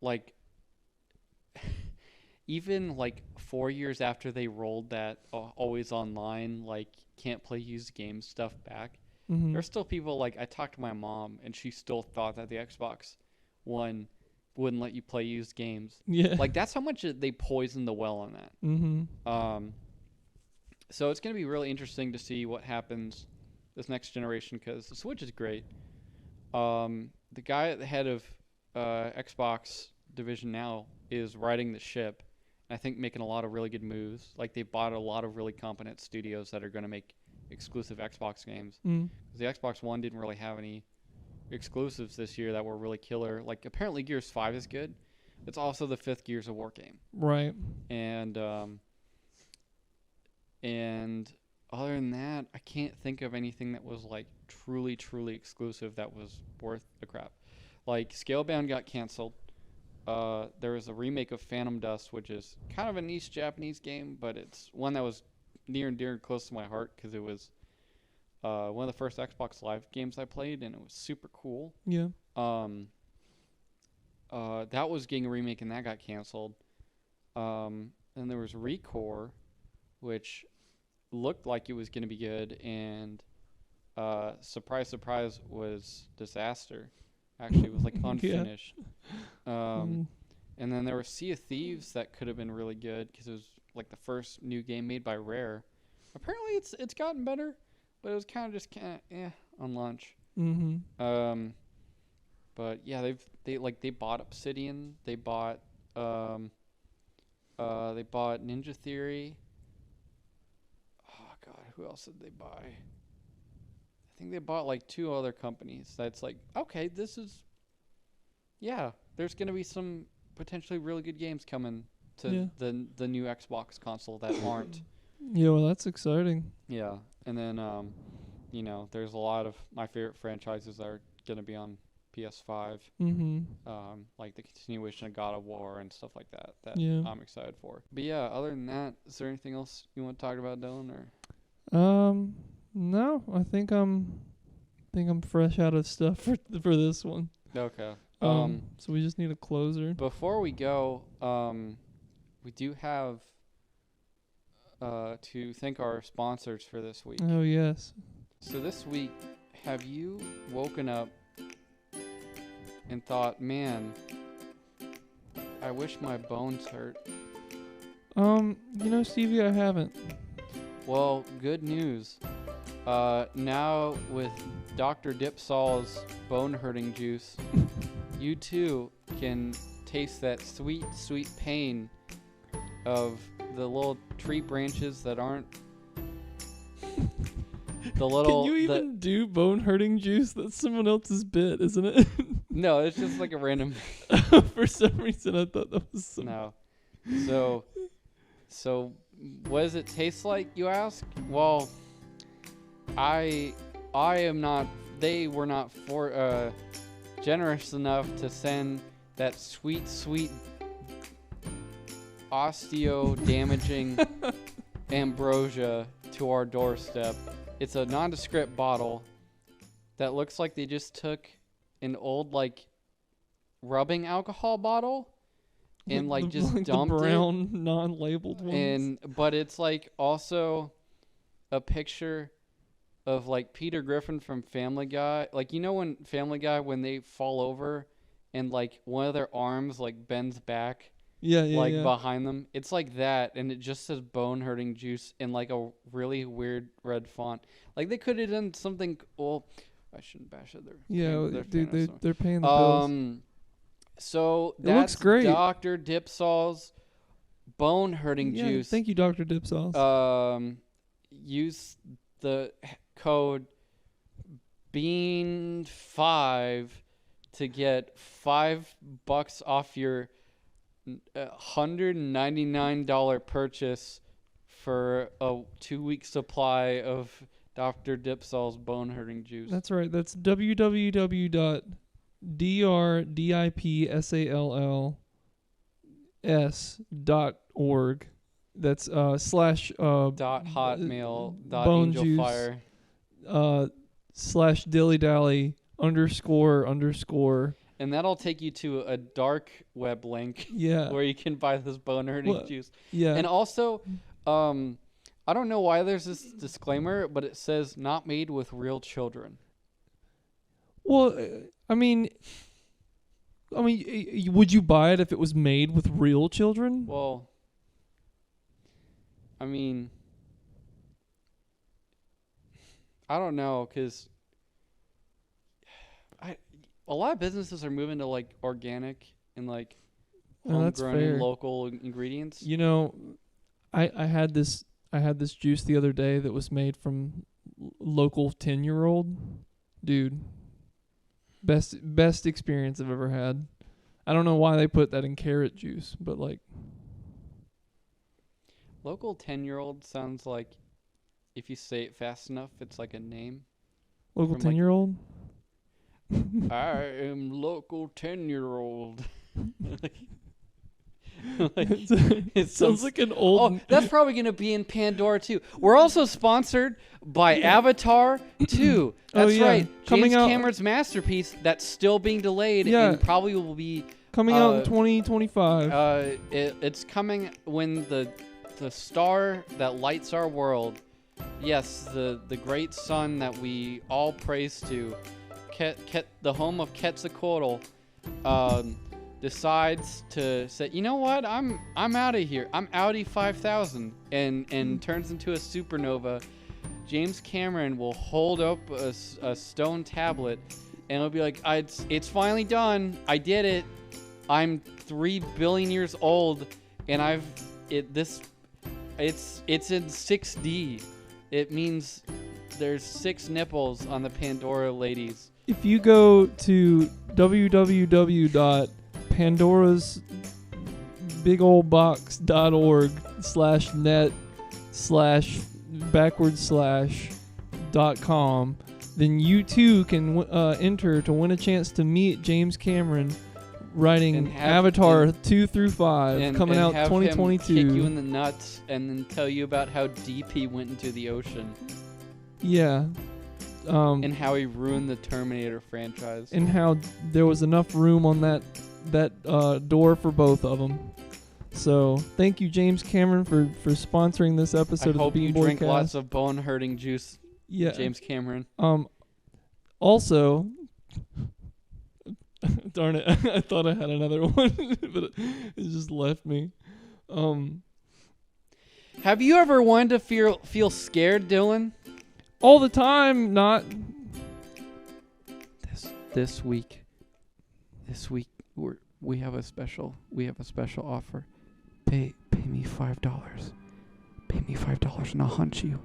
like, even like 4 years after they rolled that always online, like can't play used games stuff back, there's still people like, I talked to my mom and she still thought that the Xbox One wouldn't let you play used games. Yeah. Like that's how much they poisoned the well on that. So it's going to be really interesting to see what happens this next generation because the Switch is great. The guy at the head of Xbox division now is riding the ship. I think making a lot of really good moves. Like they bought a lot of really competent studios that are going to make exclusive Xbox games. The Xbox One didn't really have any exclusives this year that were really killer. Like apparently Gears 5 is good. It's also the 5th Gears of War game. Right. And other than that, I can't think of anything that was like truly exclusive that was worth the crap. Like Scalebound got canceled. There was a remake of Phantom Dust, which is kind of a niche Japanese game, but it's one that was near and dear and close to my heart because it was one of the first Xbox Live games I played, and it was super cool. Yeah. That was getting a remake, and that got canceled. And there was Recore, which looked like it was going to be good, and surprise, was disaster. Actually, it was like unfinished. And then there was Sea of Thieves that could have been really good because it was like the first new game made by Rare. Apparently, it's gotten better, but it was kind of just on launch. But yeah, they bought Obsidian. They bought Ninja Theory. Oh God, who else did they buy? I think they bought like 2 other companies. That's like, okay, this is, there's gonna be some potentially really good games coming to the new Xbox console that aren't. Yeah, well, that's exciting. Yeah, and then there's a lot of my favorite franchises that are gonna be on PS5. Like the continuation of God of War and stuff like that. I'm excited for. But yeah, other than that, is there anything else you want to talk about, Dylan? Or no, I think I'm fresh out of stuff for this one. Okay. So we just need a closer. Before we go, we do have to thank our sponsors for this week. Oh yes. So this week, have you woken up and thought, man, I wish my bones hurt? Stevie, I haven't. Well, good news. Now with Dr. Dipsol's bone hurting juice, you too can taste that sweet, sweet pain of the little tree branches that aren't the little. Can you even do bone hurting juice? That's someone else's bit, isn't it? No, it's just like a random. For some reason, I thought that was. No. So, what does it taste like, you ask? Well, I am not. They were not generous enough to send that sweet, sweet osteo-damaging ambrosia to our doorstep. It's a nondescript bottle that looks like they just took an old, like, rubbing alcohol bottle and, like, just like dumped the brown, non-labeled ones. But it's, like, also a picture of, like, Peter Griffin from Family Guy. Like, you know when Family Guy, when they fall over and, like, one of their arms, like, bends back? Yeah, behind them. It's like that, and it just says bone hurting juice in, like, a really weird red font. Like, they could have done something. Well, I shouldn't bash it. They're paying the bills. So it looks great. Dr. Dipsol's bone hurting juice. Thank you, Dr. Dipsauce. Use the code BEAN5 to get $5 off your $199 purchase for a 2-week supply of Dr. Dipsol's bone hurting juice. That's right. That's www.drdipsalls.org. That's slash .hotmail.angelfire slash DillyDally __. And that'll take you to a dark web link where you can buy this bone hurting juice. Yeah. And also, I don't know why there's this disclaimer, but it says not made with real children. Well, I mean, would you buy it if it was made with real children? Well, I mean, I don't know, because a lot of businesses are moving to, like, organic and, like, homegrown and local ingredients. You know, I had this juice the other day that was made from local 10-year-old. Dude, best experience I've ever had. I don't know why they put that in carrot juice, but, like, local 10-year-old sounds like, if you say it fast enough, it's like a name. Local 10-year-old? I am local 10-year-old. It sounds like an old... Oh, that's probably going to be in Pandora, too. We're also sponsored by Avatar 2. That's right. James Cameron's masterpiece that's still being delayed and probably will be... coming out in 2025. It's coming when the star that lights our world, yes, the great sun that we all praise to, the home of Quetzalcoatl, decides to say, you know what, I'm out of here. I'm Audi 5000, and turns into a supernova. James Cameron will hold up a stone tablet, and it'll be like, it's finally done. I did it. I'm 3 billion years old, and it's in 6D. It means there's 6 nipples on the Pandora ladies. If you go to www.pandorasbigolebox.org/net//.com, then you too can enter to win a chance to meet James Cameron writing Avatar 2 through 5 coming out 2022. Him kick you in the nuts and then tell you about how deep he went into the ocean. Yeah. And how he ruined the Terminator franchise. And how there was enough room on that door for both of them. So thank you, James Cameron, for sponsoring this episode of the Bean Boy Cast. I hope you drink lots of bone hurting juice, James Cameron. Also, darn it, I thought I had another one, but it just left me. Have you ever wanted to feel scared, Dylan? All the time, not this week. This week we have a special offer. Pay me $5. Pay me $5 and I'll hunt you.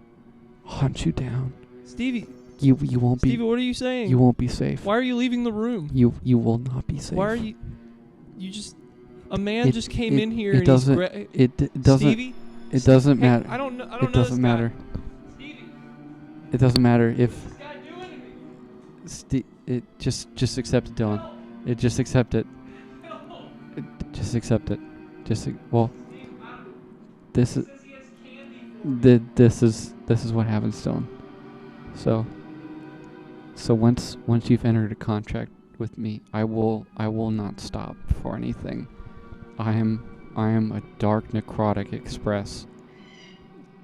I'll hunt you down. Stevie. You won't be. Stevie, what are you saying? You won't be safe. Why are you leaving the room? You will not be safe. Why are you? You just a man just came in here. It doesn't. It doesn't. Stevie. It doesn't matter. I don't know. It doesn't matter. It doesn't matter if. What's this guy doing to me? It just accept it, Dylan. Just accept it. No. Just accept it. Well. Steve, this is this is what happens, Dylan. So once you've entered a contract with me, I will not stop for anything. I am a dark necrotic express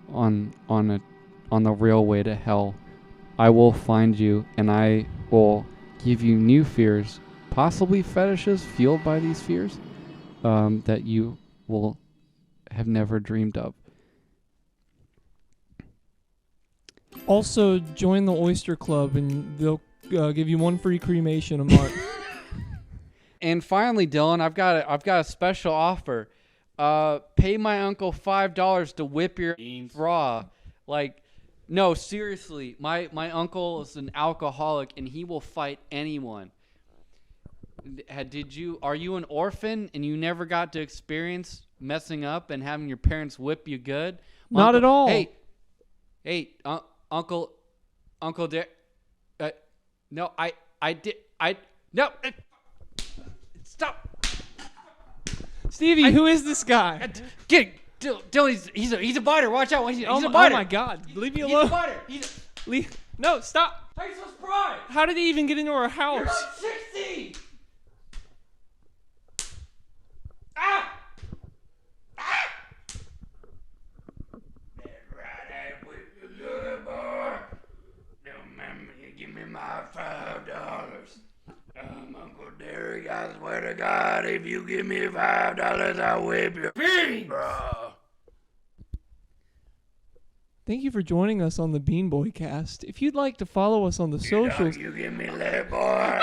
on the railway to hell. I will find you and I will give you new fears, possibly fetishes fueled by these fears, that you will have never dreamed of. Also, join the Oyster Club and they'll give you 1 free cremation a month. And finally, Dylan, I've got a special offer. Pay my uncle $5 to whip your raw. Like, no, seriously, my uncle is an alcoholic and he will fight anyone. Are you an orphan and you never got to experience messing up and having your parents whip you good? Not at all. Hey, Uncle, no, stop. Stevie, who is this guy? Get Dilly, he's a biter. Watch out. He's a biter. Oh my God. Leave me alone. He's a biter. No, stop. How are you so surprised? How did he even get into our house? You're like 60. Ah! That's right, I whip you good, boy. Remember, you give me my $5. Uncle Derek, I swear to God, if you give me $5, I'll whip your feet, bro. Thank you for joining us on the Bean Boy Cast. If you'd like to follow us on the socials, You give me that, boy.